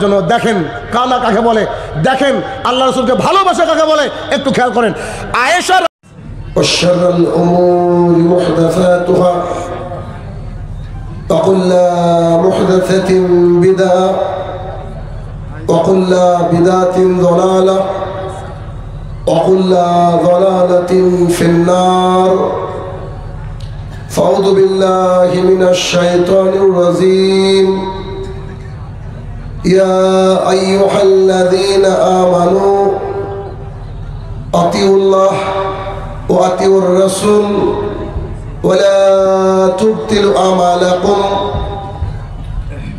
জন্য দেখেন কানা কাকে বলে, দেখেন আল্লাহ রাসূলকে ভালোবাসা কাকে বলে, একটু খেয়াল করেন। আয়েশা وشر الأمور محدثاتها وكل محدثة بدعة وكل بدعة ضلالة وكل ضلالة في النار فأعوذ بالله من الشيطان الرجيم يا أيها الذين آمنوا أطيعوا الله وأطيعوا الرسول ولا تبطلوا أعمالكم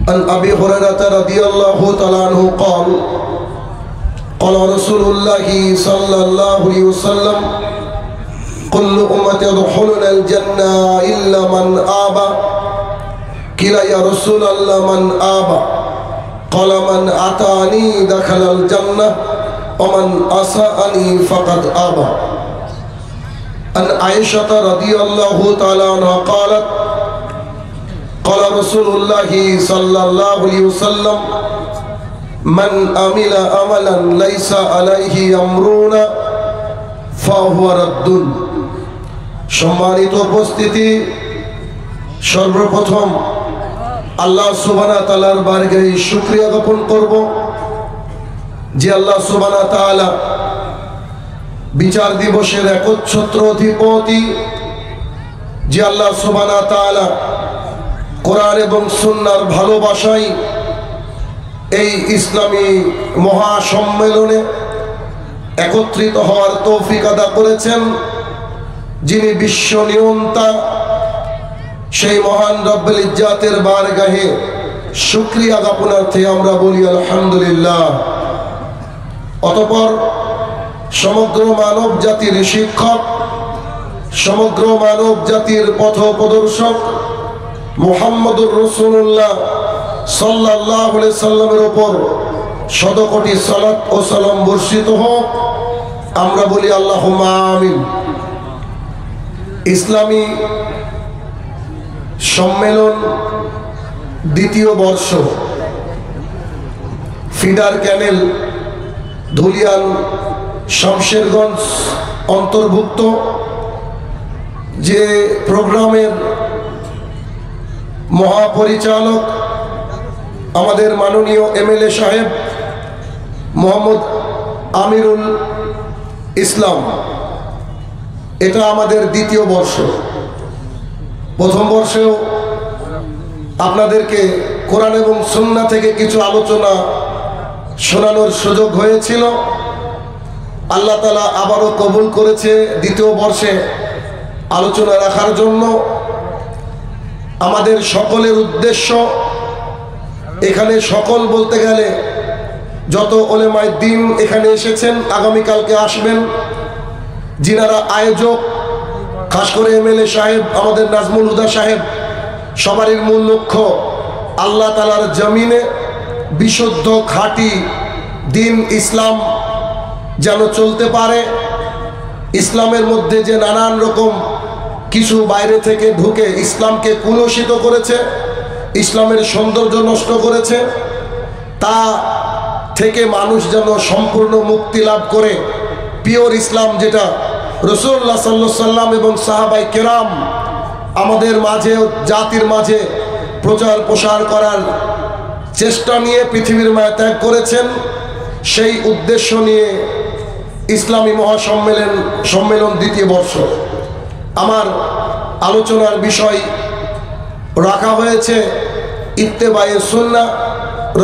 عن أبي هريرة رضي الله تعالى عنه قال قال رسول الله صلى الله عليه وسلم كل أمتي يدخلون الجنة إلا من آبى قيل يا رسول الله من آبى قال من أطاعني دخل الجنة ومن أساءني فقد آبى عن عائشة رضي الله تعالى عنها قالت قال رسول الله صلى الله عليه وسلم من عمل عملا ليس عليه أمرنا فهو رد। সম্মানিত উপস্থিতি, সর্বপ্রথম আল্লাহ সুবহানাহু ওয়া তাআলার বারগাহে শুকরিয়া জ্ঞাপন করব যে আল্লাহ সুবহানাহু ওয়া তাআলা বিচার দিবসের একচ্ছত্র অধিপতি, যে আল্লাহ সুবহানাহু ওয়া তাআলা কোরআন এবং সুন্নাহর ভালোবাসায় এই ইসলামী মহাসম্মেলনে একত্রিত হওয়ার তৌফিক আদা করেছেন, যিনি বিশ্ব নিয়ন্তা, সেই মহান রব্বুল ইজ্জাতের বারগাহে শুকরিয়া জ্ঞাপনার্থে আমরা বলি আলহামদুলিল্লাহ। অতঃপর সমগ্র মানব জাতির শিক্ষক, সমগ্র মানব জাতির পথ প্রদর্শক মুহাম্মদুর রাসূলুল্লাহ সাল্লাল্লাহু আলাইহি সাল্লামের উপর শতকোটি সালাত ও সালাম বর্ষিত হোক, আমরা বলি আল্লাহুম্মা আমিন। ইসলামী সম্মেলন দ্বিতীয় বর্ষ, ফিডার ক্যানেল ধুলিয়ান শামশেরগঞ্জ অন্তর্ভুক্ত, যে প্রোগ্রামের মহাপরিচালক আমাদের মাননীয় এমএলএ সাহেব মোহাম্মদ আমিরুল ইসলাম, এটা আমাদের দ্বিতীয় বর্ষ। প্রথম বর্ষেও আপনাদেরকে কোরআন এবং সুন্নাহ থেকে কিছু আলোচনা শোনানোর সুযোগ হয়েছিল। আল্লাহ তাআলা আবারও কবুল করেছে দ্বিতীয় বর্ষে আলোচনা রাখার জন্য। আমাদের সকলের উদ্দেশ্য, এখানে সকল বলতে গেলে যত ওলেমায়ে দ্বীন এখানে এসেছেন, আগামীকালকে আসবেন, যিনারা আয়োজক, খাস করে এমএলএ সাহেব আমাদের নাজমুল হুদা সাহেব, সবারই মূল লক্ষ্য আল্লাহ তাআলার জমিনে বিশুদ্ধ খাঁটি দিন ইসলাম যেন চলতে পারে। ইসলামের মধ্যে যে নানান রকম কিছু বাইরে থেকে ঢুকে ইসলামকে কুলুষিত করেছে, ইসলামের সৌন্দর্য নষ্ট করেছে, তা থেকে মানুষ যেন সম্পূর্ণ মুক্তি লাভ করে পিওর ইসলাম, যেটা রাসূলুল্লাহ সাল্লাল্লাহু আলাইহি সাল্লাম এবং সাহাবায়ে কেরাম আমাদের মাঝে, জাতির মাঝে প্রচার প্রসার করার চেষ্টা নিয়ে পৃথিবীর মায়া ত্যাগ করেছেন। সেই উদ্দেশ্য নিয়ে ইসলামী মহাসম্মেলন দ্বিতীয় বর্ষ। আমার আলোচনার বিষয় রাখা হয়েছে ইত্তেবায়ে সুন্নাহ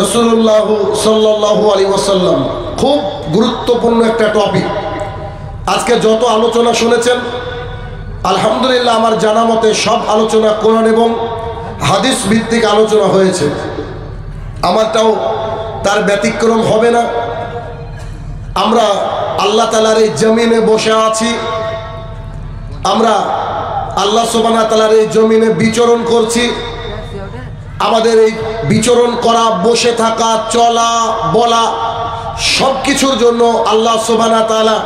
রাসূলুল্লাহ সাল্লাল্লাহু আলাইহি ওয়াসাল্লাম। খুব গুরুত্বপূর্ণ একটা টপিক। আজকে যত আলোচনা শুনেছেন আলহামদুলিল্লাহ, আমার জানা মতে সব আলোচনা কোরআন এবং হাদিস ভিত্তিক আলোচনা হয়েছে। আমারটাও তার ব্যতিক্রম হবে না। আমরা আল্লাহ তাআলার এই জমিনে বসে আছি, আমরা আল্লাহ সুবহানাহু ওয়া তাআলার এই জমিনে বিচরণ করছি। আমাদের এই বিচরণ করা, বসে থাকা, চলা, বলা সব কিছুর জন্য আল্লাহ সুবহানাহু ওয়া তাআলা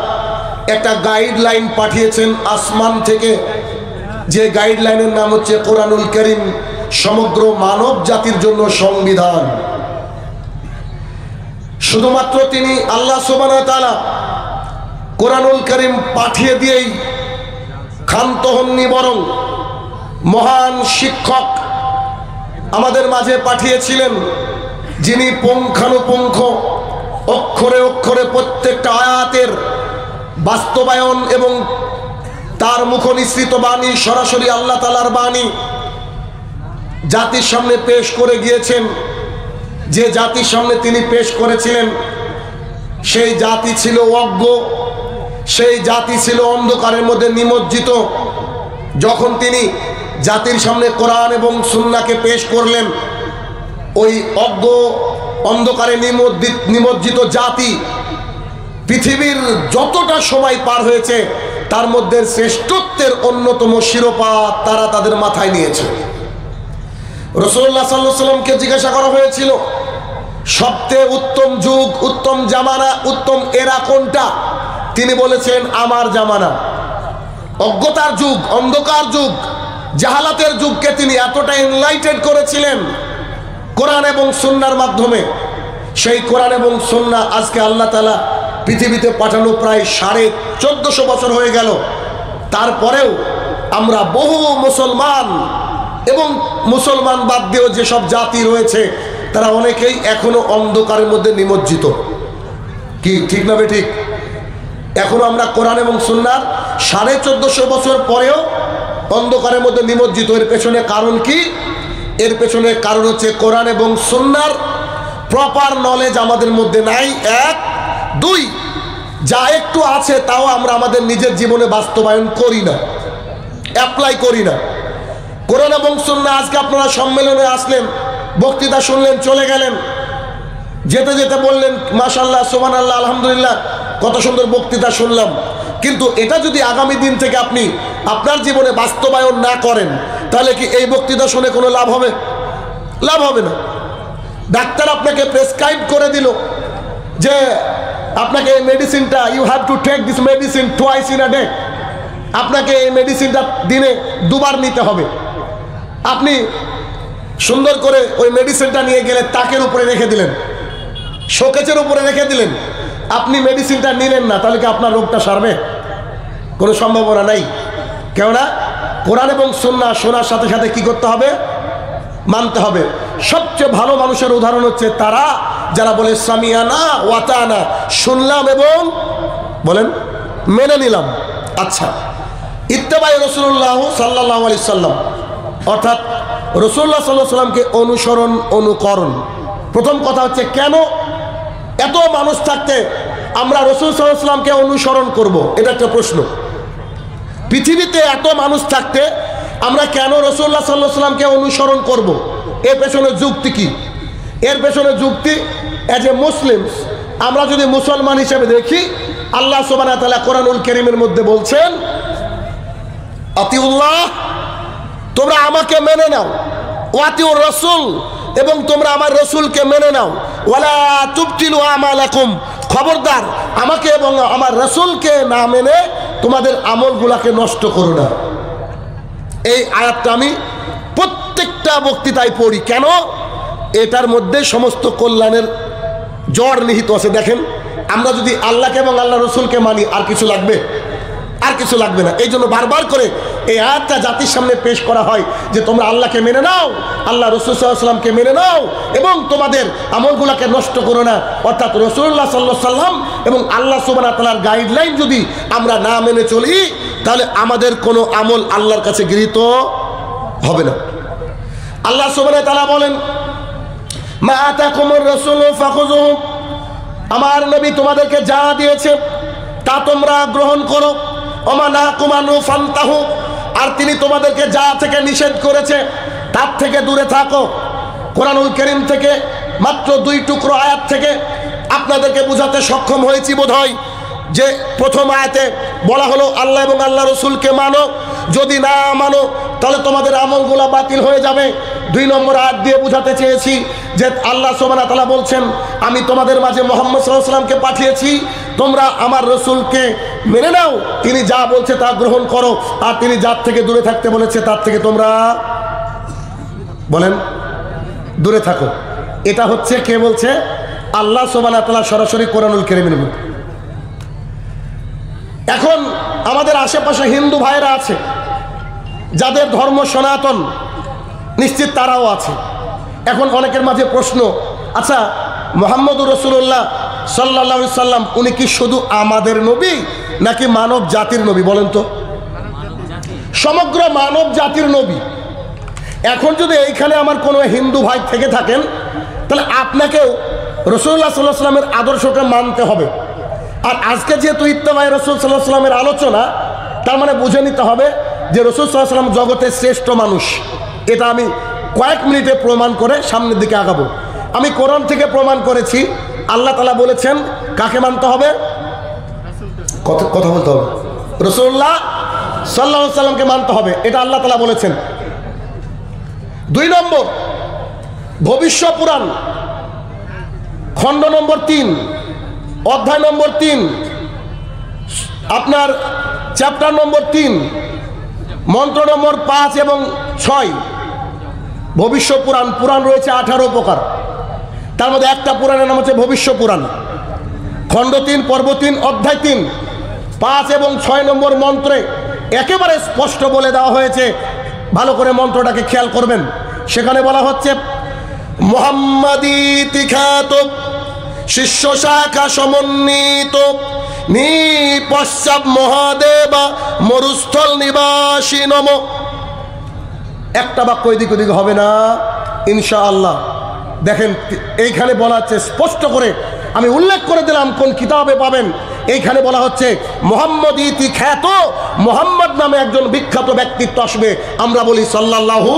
একটা গাইডলাইন পাঠিয়েছেন আসমান থেকে, যে গাইডলাইনের নাম হচ্ছে কোরআনুল কারীম, সমগ্র মানব জাতির জন্য সংবিধান। শুধুমাত্র তিনি আল্লাহ সুবহানাহু ওয়া তাআলা কোরআনুল কারীম পাঠিয়ে দিয়েই ক্ষান্ত হননি, বরং মহান শিক্ষক আমাদের মাঝে পাঠিয়েছিলেন, যিনি পুঙ্খানুপুঙ্খ অক্ষরে অক্ষরে প্রত্যেকটা আয়াতের বাস্তবায়ন এবং তার মুখনিসৃত বাণী সরাসরি আল্লাহ তাআলার বাণী জাতির সামনে পেশ করে গিয়েছেন। যে জাতির সামনে তিনি পেশ করেছিলেন সেই জাতি ছিল অজ্ঞ, সেই জাতি ছিল অন্ধকারের মধ্যে নিমজ্জিত। যখন তিনি জাতির সামনে কোরআন এবং সুন্নাহকে পেশ করলেন, ওই অজ্ঞ অন্ধকারে নিমজ্জিত জাতি পৃথিবীর যতটা সময় পার হয়েছে তার মধ্যে শ্রেষ্ঠত্বের অন্যতম শিরোপা তারা তাদের মাথায় নিয়েছে। রাসূলুল্লাহ সাল্লাল্লাহু আলাইহি ওয়াসাল্লামকে জিজ্ঞাসা করা হয়েছিল, সবচেয়ে উত্তম যুগ, উত্তম জামানা, উত্তম এরা কোনটা? তিনি বলেছেন, আমার জামানা। অজ্ঞতার যুগ, অন্ধকার যুগ, জাহালাতের যুগকে তিনি এতটা এনলাইটেড করেছিলেন কোরআন এবং সুন্নাহর মাধ্যমে। সেই কোরআন এবং সুন্নাহ আজকে আল্লাহ তাআলা পৃথিবীতে পাঠানো প্রায় 1450 বছর হয়ে গেল। তারপরেও আমরা বহু মুসলমান এবং মুসলমান বাদ দিয়েও যেসব জাতি রয়েছে তারা অনেকেই এখনো অন্ধকারের মধ্যে নিমজ্জিত। কি ঠিক না বেঠিক? এখনো আমরা কোরআন এবং সুন্নাহর 1450 বছর পরেও অন্ধকারের মধ্যে নিমজ্জিত। এর পেছনে কারণ কি? এর পেছনে কারণ হচ্ছে কোরআন এবং সুন্নাহর প্রপার নলেজ আমাদের মধ্যে নাই, এক। দুই, যা একটু আছে তাও আমরা আমাদের নিজের জীবনে বাস্তবায়ন করি না, অ্যাপ্লাই করি না। কোরআন এবং সুন্নাহ, আজকে আপনারা সম্মেলনে আসলেন, বক্তৃতা শুনলেন, চলে গেলেন, যেতে যেতে বললেন মাশাআল্লাহ, সুবহানাল্লাহ, আলহামদুলিল্লাহ, কত সুন্দর বক্তৃতা শুনলাম। কিন্তু এটা যদি আগামী দিন থেকে আপনি আপনার জীবনে বাস্তবায়ন না করেন, তাহলে কি এই বক্তৃতা শুনে কোনো লাভ হবে? লাভ হবে না। ডাক্তার আপনাকে প্রেসক্রাইব করে দিল যে আপনাকে এই মেডিসিনটা, you have to take this medicine twice in a day, আপনাকে এই মেডিসিনটা দিনে 2 বার নিতে হবে। আপনি সুন্দর করে ওই মেডিসিনটা নিয়ে গেলে তাকের উপরে রেখে দিলেন, শোকেজের উপরে রেখে দিলেন, আপনি মেডিসিনটা নিলেন না, তাহলে কি আপনার রোগটা সারবে? কোনো সম্ভাবনা নাই। কেননা কোরআন এবং সুন্নাহ শোনার সাথে সাথে কি করতে হবে? মানতে হবে। সবচেয়ে ভালো মানুষের উদাহরণ হচ্ছে তারা যারা বলে সামিয়ানা ওয়াতানা, শুনলাম এবং বলেন মেনে নিলাম। আচ্ছা, ইত্তেবায়ে রাসূলুল্লাহ সাল্লাল্লাহু আলাইহি সাল্লাম, অর্থাৎ রাসূলুল্লাহ সাল্লাল্লাহু আলাইহি সাল্লামকে অনুসরণ, অনুকরণ। প্রথম কথা হচ্ছে, কেন এত মানুষ থাকতে আমরা রাসূল সাল্লাল্লাহু আলাইহি সাল্লামকে অনুসরণ করব? এটা একটা প্রশ্ন। পৃথিবীতে এত মানুষ থাকতে আমরা কেন রাসূলুল্লাহ সাল্লাল্লাহু আলাইহি সাল্লামকে অনুসরণ করব? এর পেছনে যুক্তি কি? এর পেছনে যুক্তি, এজ এ মুসলিমস, আমরা যদি মুসলমান হিসেবে দেখি, আল্লাহ সুবহানাহু ওয়া তাআলা কোরআনুল কারীমের মধ্যে বলছেন, আতিউল্লাহ, তোমরা আমাকে মেনে নাও, ওয়াতিউর রাসূল, এবং তোমরা আমার রাসূলকে মেনে নাও, ওয়ালা তুবতিলু আমালাকুম, খবরদার আমাকে এবং আমার রাসূলকে না মেনে তোমাদের আমলগুলাকে নষ্ট করো না। এই আয়াতটা আমি প্রত্যেকটা বক্তৃতায় পড়ি। কেন? এটার মধ্যে সমস্ত কল্যাণের জড় নিহিত আছে। দেখেন, আমরা যদি আল্লাহকে এবং আল্লাহ রসুলকে মানি, আর কিছু লাগবে? আর কিছু লাগবে না। এই জন্য বারবার করে এই আয়াতটা জাতির সামনে পেশ করা হয় যে তোমরা আল্লাহকে মেনে নাও, আল্লাহ রসুল সাল্লাল্লাহু আলাইহি সাল্লামকে মেনে নাও, এবং তোমাদের আমলগুলোকে নষ্ট করো না। অর্থাৎ রাসূলুল্লাহ সাল্লাল্লাহু আলাইহি সাল্লাম এবং আল্লাহ সুবহানাহু ওয়া তাআলার গাইডলাইন যদি আমরা না মেনে চলি, তাহলে আমাদের কোনো আমল আল্লাহর কাছে গৃহীত হবে না। আল্লাহ সুবহানাহু ওয়া তাআলা বলেন, মা আতাকুমুর রাসূলু ফাখুযুহু, আমার নবী তোমাদেরকে যা দিয়েছে তা তোমরা গ্রহণ করো, ওমা নাহাকুম আনহু ফান্তাহু, আর তিনি তোমাদেরকে যা থেকে নিষেধ করেছে তার থেকে দূরে থাকো। কোরআনুল কারীম থেকে মাত্র 2 টুকরো আয়াত থেকে আপনাদেরকে বোঝাতে সক্ষম হয়েছি বোধহয় যে প্রথম আয়াতে বলা হলো আল্লাহ এবং আল্লাহ রসুলকে মানো, যদি না মানো তাহলে তোমাদের আমলগুলো বাতিল হয়ে যাবে। 2 নম্বর আয়াত দিয়ে বোঝাতে চেয়েছি যে আল্লাহ সুবহানাহু ওয়া তাআলা বলছেন, আমি তোমাদের মাঝে মুহাম্মদ সাল্লাল্লাহু আলাইহি ওয়াসাল্লামকে পাঠিয়েছি, তোমরা আমার রসুলকে মেনে নাও, তিনি যা বলছে তা গ্রহণ করো, আর তিনি যার থেকে দূরে থাকতে বলেছে তার থেকে তোমরা বলেন দূরে থাকো। এটা হচ্ছে কে বলছে? আল্লাহ সুবহানাহু ওয়া তাআলা সরাসরি কোরআনুল কারীমের মধ্যে। এখন আমাদের আশেপাশে হিন্দু ভাইরা আছে যাদের ধর্ম সনাতন, নিশ্চিত তারাও আছে। এখন অনেকের মাঝে প্রশ্ন, আচ্ছা মুহাম্মদুর রাসূলুল্লাহ সাল্লাল্লাহু আলাইহি সাল্লাম উনি কি শুধু আমাদের নবী নাকি মানব জাতির নবী? বলেন তো। সমগ্র মানব জাতির নবী। এখন যদি এইখানে আমার কোনো হিন্দু ভাই থেকে থাকেন, তাহলে আপনাকেও রাসূলুল্লাহ সাল্লাল্লাহু আলাইহি সাল্লামের আদর্শকে মানতে হবে। আর আজকে যেহেতু ইত্তেবায়ে রাসূল সাল্লাল্লাহু আলাইহি সাল্লামের আলোচনা, তার মানে বুঝে নিতে হবে যে রাসূল সাল্লাল্লাহু আলাইহি সাল্লাম জগতের শ্রেষ্ঠ মানুষ। এটা আমি কয়েক মিনিটে প্রমাণ করে সামনের দিকে আগাবো। আমি কোরআন থেকে প্রমাণ করেছি, আল্লাহ তাআলা বলেছেন কাকে মানতে হবে? কথা বলতে হবে, রাসূলুল্লাহ সাল্লাল্লাহু আলাইহি সাল্লামকে মানতে হবে, এটা আল্লাহ তাআলা বলেছেন। 2 নম্বর, ভবিষ্য পুরাণ খণ্ড নম্বর 3, অধ্যায় নম্বর 3, আপনার চ্যাপ্টার নম্বর 3, মন্ত্র নম্বর 5 এবং 6। ভবিষ্য পুরাণ, পুরাণ রয়েছে 18 প্রকার, তার মধ্যে একটা পুরাণের নাম হচ্ছে ভবিষ্য পুরাণ। খণ্ড 3, পর্ব 3, অধ্যায় 3, 5 এবং 6 নম্বর মন্ত্রে একেবারে স্পষ্ট বলে দেওয়া হয়েছে। ভালো করে মন্ত্রটাকে খেয়াল করবেন। সেখানে বলা হচ্ছে, মুহাম্মাদি তিখ্যাত শিষ্য শাখা সমন্বিত নিপশ্চাৎ মহাদেবা মরুস্থল নিবাসী নম। একটা বাক্য এদিক ওদিক হবে না ইনশাআল্লাহ। দেখেন এইখানে বলা হচ্ছে স্পষ্ট করে, আমি উল্লেখ করে দিলাম কোন কিতাবে পাবেন। এইখানে বলা হচ্ছে মুহাম্মদ ইতি খ্যাত, মুহাম্মদ নামে একজন বিখ্যাত ব্যক্তিত্ব আসবে, আমরা বলি সাল্লাল্লাহু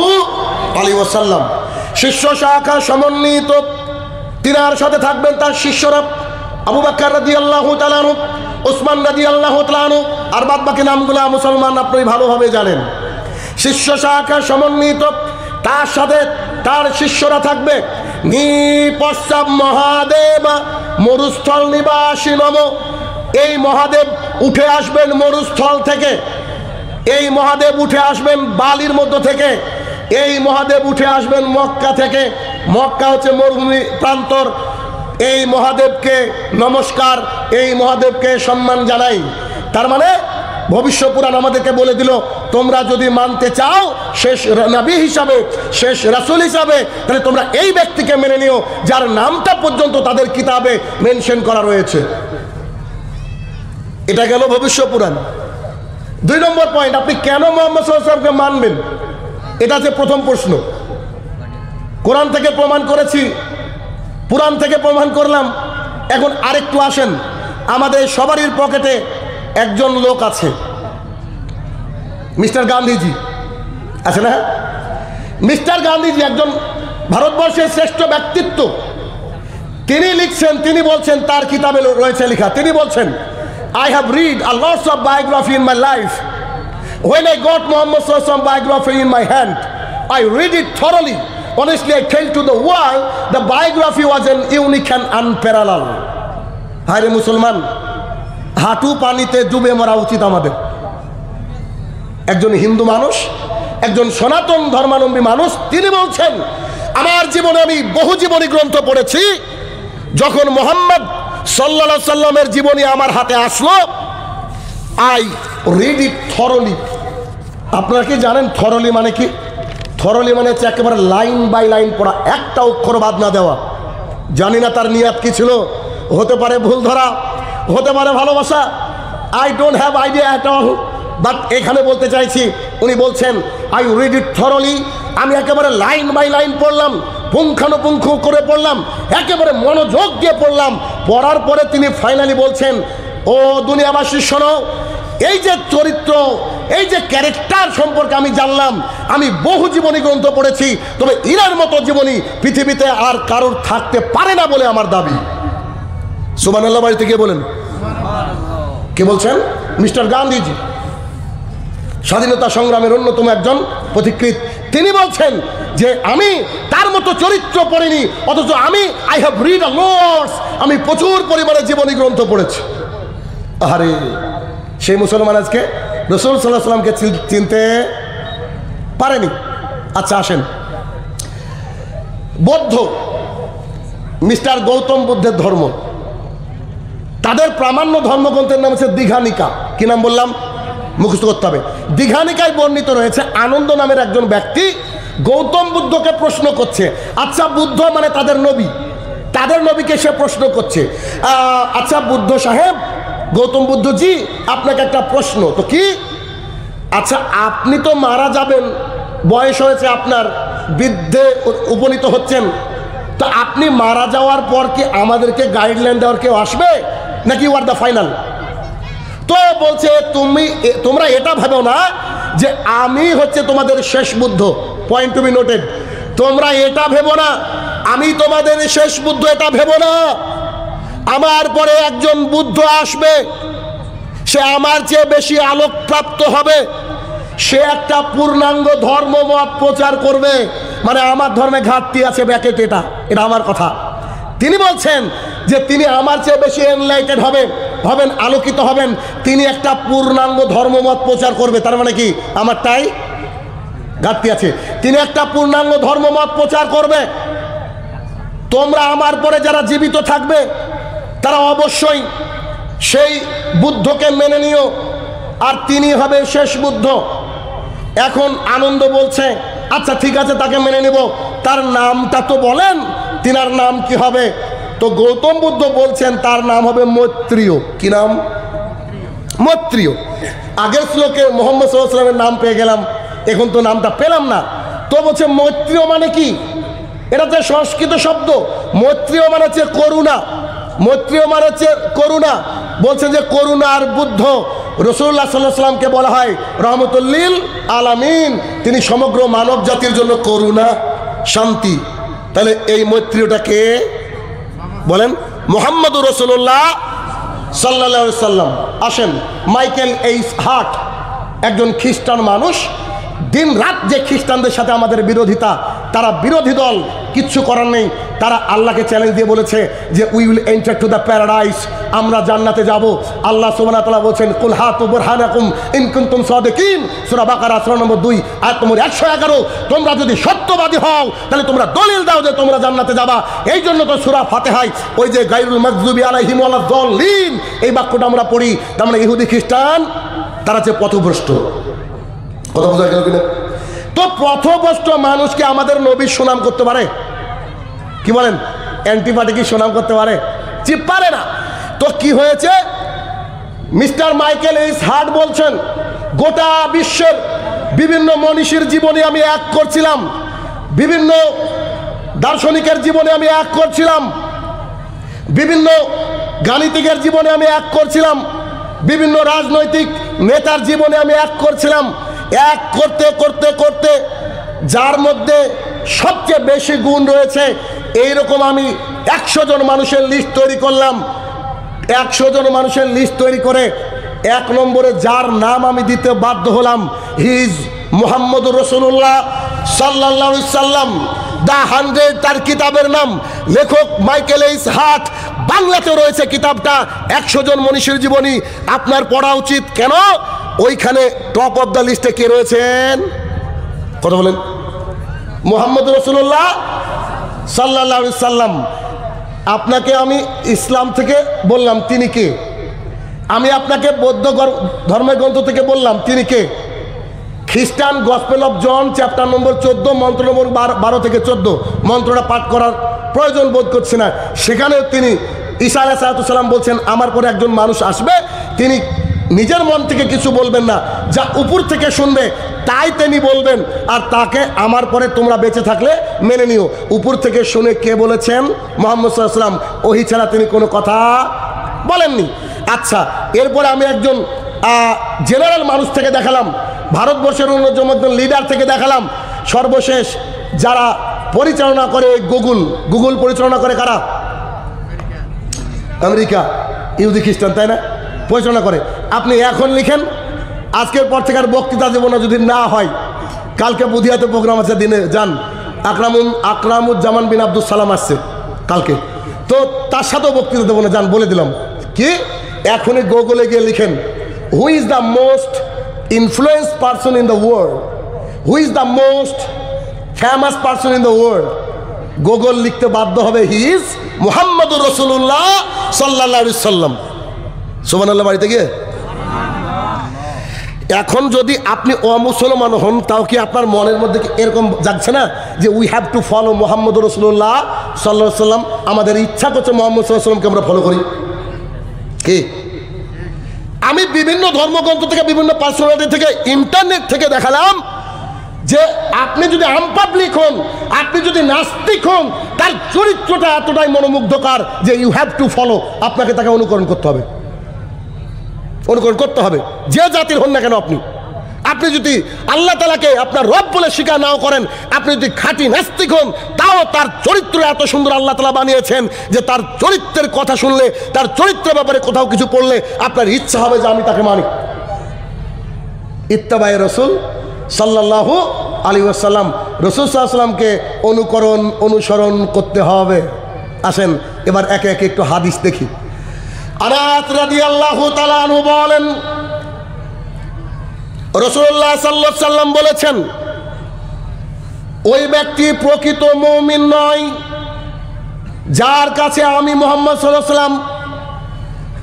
আলাইহি ওয়াসাল্লাম। শিষ্য শাখা সমন্বিত, তিনার সাথে থাকবেন তার শিষ্যরা, আবু বকর রাদিয়াল্লাহু তাআলা আনহু, ওসমান রাদিয়াল্লাহু তাআলা আনহু, আর বাদ বাকি নামগুলো মুসলমান আপনি ভালোভাবে জানেন। শিষ্য শাখা সমন্বিত, তার সাথে তার শিষ্যরা থাকবে। নিপশ্চাৎ মহাদেব মরুস্থল নিবাসী নম। এই মহাদেব উঠে আসবেন মরুস্থল থেকে, এই মহাদেব উঠে আসবেন বালির মধ্য থেকে, এই মহাদেব উঠে আসবেন মক্কা থেকে। মক্কা হচ্ছে মরুভূমি প্রান্তর। এই মহাদেবকে নমস্কার, এই মহাদেবকে সম্মান জানাই। তার মানে ভবিষ্য পুরাণ আমাদেরকে বলে দিল, তোমরা যদি মানতে চাও শেষ নবী হিসাবে, শেষ রাসূল হিসাবে, তাহলে তোমরা এই ব্যক্তিকে মেনে নিও যার নামটা পর্যন্ত তাদের কিতাবে মেনশন করা রয়েছে। এটা গেল ভবিষ্য পুরাণ। 2 নম্বর পয়েন্ট, আপনি কেন মুহাম্মদ সাল্লাল্লাহু আলাইহি ওয়াসাল্লামকে মানবেন? এটা হচ্ছে প্রথম প্রশ্ন। কোরআন থেকে প্রমাণ করেছি, পুরাণ থেকে প্রমাণ করলাম। এখন আরেকটু আসেন, আমাদের সবারই পকেটে একজন লোক আছে, মিস্টার গান্ধীজি আছে না? মিস্টার গান্ধীজি একজন ভারতবর্ষের শ্রেষ্ঠ ব্যক্তিত্ব। তিনি লিখছেন, তিনি বলছেন, তার কিতাবে রয়েছে লেখা, তিনি বলছেন, I have read a lot of biography in my life. When I got Muhammad sallallahu alaihi wasallam biography in my hand, I read it thoroughly. Honestly, I tell to the world, the biography was an unique and unparalleled. হায়রে মুসলমান, হাঁটু পানিতে ডুবে মরা উচিত আমাদের। একজন হিন্দু মানুষ, একজন সনাতন ধর্মাবলম্বী মানুষ, তিনি বলছেন, আমার জীবনে আমি বহু জীবনী গ্রন্থ পড়েছি, যখন মুহাম্মদ সাল্লাল্লাহু আলাইহি সাল্লামের জীবনী আমার হাতে আসলো, আই রিড ইট থরলি। আপনারা কি জানেন থরলি মানে কি? থরলি মানে হচ্ছে একেবারে লাইন বাই লাইন পড়া, একটা অক্ষর বাদ না দেওয়া। জানি না তার নিয়াত কি ছিল, হতে পারে ভুল ধরা, হতে পারে ভালোবাসা, I don't have idea at all. But এখানে বলতে চাইছি, উনি বলছেন আই রিড ইট থরলি, আমি একেবারে লাইন বাই লাইন পড়লাম, পুঙ্খানুপুঙ্খ করে পড়লাম, একেবারে মনোযোগ দিয়ে পড়লাম। পড়ার পরে তিনি ফাইনালি বলছেন, ও দুনিয়াবাসী শোনো, এই যে চরিত্র, এই যে ক্যারেক্টার সম্পর্কে আমি জানলাম, আমি বহু জীবনী গ্রন্থ পড়েছি, তবে ইনার মতো জীবনী পৃথিবীতে আর কারোর থাকতে পারে না বলে আমার দাবি। সুবহানাল্লাহ বাড়িতে গিয়ে বলেন। কে বলছেন? মিস্টার গান্ধীজি, স্বাধীনতা সংগ্রামের অন্যতম একজন পথিকৃৎ। তিনি বলছেন যে আমি তার মতো চরিত্র পড়িনি, অথচ আমি I have read a lots, আমি প্রচুর পরিমাণে জীবনী গ্রন্থ পড়েছি। আরে সেই মুসলমান আজকে রাসূল সাল্লাল্লাহু আলাইহি ওয়াসাল্লামকে চিনতে পারেনি। আচ্ছা আসেন, বৌদ্ধ মিস্টার গৌতম বুদ্ধের ধর্ম। তাদের প্রামাণ্য ধর্মগ্রন্থের নাম হচ্ছে দীঘানিকা। কি নাম বললাম? মুখস্থ করতে হবে। দীঘানিকায় বর্ণিত রয়েছে আনন্দ নামের একজন ব্যক্তি গৌতম বুদ্ধকে প্রশ্ন করছে, আচ্ছা বুদ্ধ মানে তাদের নবী, তাদের নবীকে সে প্রশ্ন করছে, আচ্ছা বুদ্ধ সাহেব, গৌতম বুদ্ধজি আপনাকে একটা প্রশ্ন। তো কি? আচ্ছা আপনি তো মারা যাবেন, বয়স হয়েছে আপনার, বৃদ্ধে উপনীত হচ্ছেন, তো আপনি মারা যাওয়ার পর কি আমাদেরকে গাইডলাইন দেওয়ার কেউ আসবে নাকি ইউ আর দ্য ফাইনাল? তো বলছে তোমরা এটা ভেবো না যে আমি হচ্ছে তোমাদের শেষ বুদ্ধ। Point to be noted. তোমরা এটা ভেবো না আমি তোমাদের শেষ বুদ্ধ, এটা ভেবো না। আমার পরে একজন বুদ্ধ আসবে, সে আমার চেয়ে বেশি আলোকপ্রাপ্ত হবে, সে একটা পূর্ণাঙ্গ ধর্মমত প্রচার করবে। মানে আমার ধর্মে ঘাটতি আছে ব্যাকেট, এটা আমার কথা। তিনি বলছেন যে তিনি আমার চেয়ে বেশি এনলাইটেড হবেন, আলোকিত হবেন, তিনি একটা পূর্ণাঙ্গ ধর্মমত প্রচার করবে। তার মানে কি আমারটাই ঘাটতি আছে? তিনি একটা পূর্ণাঙ্গ ধর্মমত প্রচার করবে। তোমরা আমার পরে যারা জীবিত থাকবে তারা অবশ্যই সেই বুদ্ধকে মেনে নিও, আর তিনি হবে শেষ বুদ্ধ। এখন আনন্দ বলছে আচ্ছা ঠিক আছে, তাকে মেনে নিব, তার নামটা তো বলেন, তিনার নাম কি হবে? তো গৌতম বুদ্ধ বলছেন তার নাম হবে মৈত্রেয়। কি নাম? মৈত্রেয়। আগের শ্লোকে মোহাম্মদ সাল্লাল্লাহু আলাইহি ওয়াসাল্লামের নাম পেয়ে গেলাম, এখন তো নামটা পেলাম না। তো বলছে মৈত্রেয় মানে কি? এটা যে সংস্কৃত শব্দ। মৈত্রেয় মানে হচ্ছে করুণা, মৈত্রেয় মানে হচ্ছে করুণা। বলছে যে করুণা আর বুদ্ধ, রাসূলুল্লাহ সাল্লাল্লাহু আলাইহি ওয়াসাল্লামকে বলা হয় রহমতুল লিল আলামিন, তিনি সমগ্র মানব জাতির জন্য করুণা, শান্তি। তাহলে এই মৈত্রেয়টা কে বলেন? মুহাম্মদুর রাসূলুল্লাহ সাল্লাল্লাহু আলাইহি ওয়াসাল্লাম। আসেন, মাইকেল এইচ হার্ট একজন খ্রিস্টান মানুষ, দিন রাত যে খ্রিস্টানদের সাথে আমাদের বিরোধিতা, তারা বিরোধী দল, কিচ্ছু করার নেই। তারা আল্লাহকে চ্যালেঞ্জ দিয়ে বলেছে যে we will enter to the paradise, আমরা জান্নাতে যাব। আল্লাহ সুবহানাহু ওয়া তাআলা বলছেন কুল হাতু বুরহানাকুম ইন কুনতুম সাদিকিন, সূরা বাকারা সূরা নম্বর 2 আয়াত নম্বর 111। তোমরা যদি সত্যবাদী হও তাহলে তোমরা দলিল দাও যে তোমরা জান্নাতে যাবা। এই জন্য তো সূরা ফাতিহায় ওই যে গায়রুল মাগযুবি আলাইহিম ওয়ালাদ-দাল্লিন এই বাক্যটা আমরা পড়ি। তার মানে ইহুদি খ্রিস্টান তারা যে পথভ্রষ্ট। কথা বোঝা গেল কিনা? তো পথভ্রষ্ট মানুষকে আমাদের নবীর সুনাম করতে পারে? কি বলেন? অ্যান্টিপার্টি কি সুনাম করতে পারে? জি পারে না। তো কি হয়েছে? মিস্টার মাইকেল এইচ হার্ট বলছেন গোটা বিশ্বের বিভিন্ন মনীষীর জীবনে আমি এক করছিলাম, বিভিন্ন দার্শনিকের জীবনে আমি এক করছিলাম, বিভিন্ন গাণিতিকের জীবনে আমি এক করছিলাম, বিভিন্ন রাজনৈতিক নেতার জীবনে আমি এক করছিলাম। এক করতে করতে করতে যার মধ্যে সবচেয়ে বেশি গুণ রয়েছে এইরকম আমি 100 জন মানুষের লিস্ট তৈরি করলাম। 100 জন মানুষের লিস্ট তৈরি করে 1 নম্বরে যার নাম আমি দিতে বাধ্য হলাম, হিজ মুহাম্মদুর রাসূলুল্লাহ সাল্লাল্লাহু আলাইহি সাল্লাম। দ্য 100 তার কিতাবের নাম, লেখক মাইকেল এইচ হার্ট, বাংলাতে রয়েছে কিতাবটা 100 জন মনীষীর জীবনী। আপনার পড়া উচিত। কেন? ওইখানে টপ অফ দ্য লিস্টে কে রয়েছেন? কথা বলেন। মুহাম্মদুর রাসূলুল্লাহ সাল্লাল্লাহু আলাইহি সাল্লাম। আপনাকে আমি ইসলাম থেকে বললাম তিনি কে, আমি আপনাকে বৌদ্ধ ধর্মের গ্রন্থ থেকে বললাম তিনি কে। খ্রিস্টান gospel of John chapter number 14 মন্ত্র নম্বর 12 থেকে 14 মন্ত্রটা পাঠ করার প্রয়োজন বোধ করছে না। সেখানে তিনি ঈসা আলাইহিস সালাম বলছেন আমার পরে একজন মানুষ আসবে, তিনি নিজের মন থেকে কিছু বলবেন না, যা উপর থেকে শুনবে তাই তিনি বলবেন, আর তাকে আমার পরে তোমরা বেঁচে থাকলে মেনে নিও। উপর থেকে শুনে কে বলেছেন? মুহাম্মদ সাল্লাল্লাহু আলাইহি ওয়াসাল্লাম। ওহী ছাড়া তিনি কোনো কথা বলেননি। আচ্ছা, এরপরে আমি একজন জেনারেল মানুষ থেকে দেখালাম, ভারতবর্ষের অন্যতম একজন লিডার থেকে দেখালাম। সর্বশেষ যারা পরিচালনা করে গুগল পরিচালনা করে কারা? আমেরিকা, ইহুদি খ্রিস্টান, তাই না? পরিচালনা করে। আপনি এখন লিখেন, আজকের পর থেকে আর বক্তৃতা দেব না যদি না হয়। কালকে বুধিয়াতে প্রোগ্রাম আছে, দিনে যান। আকরামুজ্জামান বিন আব্দুল সালাম আসছে কালকে, তো তার সাথেও বক্তৃতা দেবো না, যান বলে দিলাম। কি এখনই গুগলে গিয়ে লিখেন who is the most influence person in the world, who is the most famous person in the world. Google লিখতে বাধ্য হবে হি ইজ মুহাম্মাদুর রাসূলুল্লাহ সাল্লাল্লাহু আলাইহি সাল্লাম। সুবহানাল্লাহ বাড়িতে গিয়ে। এখন যদি আপনি অমুসলমান হন, তাও কি আপনার মনের মধ্যে এরকম জাগছে না যে উই হ্যাভ টু ফলো মুহাম্মাদুর রাসূলুল্লাহ সাল্লাল্লাহু আলাইহি সাল্লাম? আমাদের ইচ্ছা করছে মুহাম্মদ সাল্লাল্লাহু আলাইহি সাল্লামকে আমরা ফলো করি। কি আমি বিভিন্ন ধর্মগ্রন্থ থেকে, বিভিন্ন পার্সোনালিটি থেকে, ইন্টারনেট থেকে দেখালাম যে আপনি যদি আনপাবলিক হন, আপনি যদি নাস্তিক হন, তার চরিত্রটা এতটাই মনোমুগ্ধকর যে ইউ হ্যাভ টু ফলো, আপনাকে তাকে অনুকরণ করতে হবে, অনুকরণ করতে হবে, যে জাতির হন না কেন। আপনি যদি আল্লাহ তাআলাকে আপনার রব বলে স্বীকার নাও করেন, আপনি যদি খাঁটি নাস্তিক হন, তাও তার চরিত্র এত সুন্দর আল্লাহ তাআলা বানিয়েছেন যে তার চরিত্রের কথা শুনলে, তার চরিত্রের ব্যাপারে কোথাও কিছু পড়লে আপনার ইচ্ছা হবে যে আমি তাকে মানি। ইত্তেবায়ে রাসূল সাল্লাল্লাহু আলাইহি ওয়াসাল্লাম, রাসূল সাল্লাল্লাহু আলাইহি ওয়াসাল্লামকে অনুকরণ, অনুসরণ করতে হবে। আসেন এবার একে একে একটু হাদিস দেখি। আনাস রাদিয়াল্লাহু তাআলা আনহু বলেন, রাসূলুল্লাহ সাল্লাল্লাহু আলাইহি ওয়াসাল্লাম বলেছেন, ওই ব্যক্তি প্রকৃত মুমিন নয় যার কাছে আমি মুহাম্মদ সাল্লাল্লাহু আলাইহি ওয়াসাল্লাম,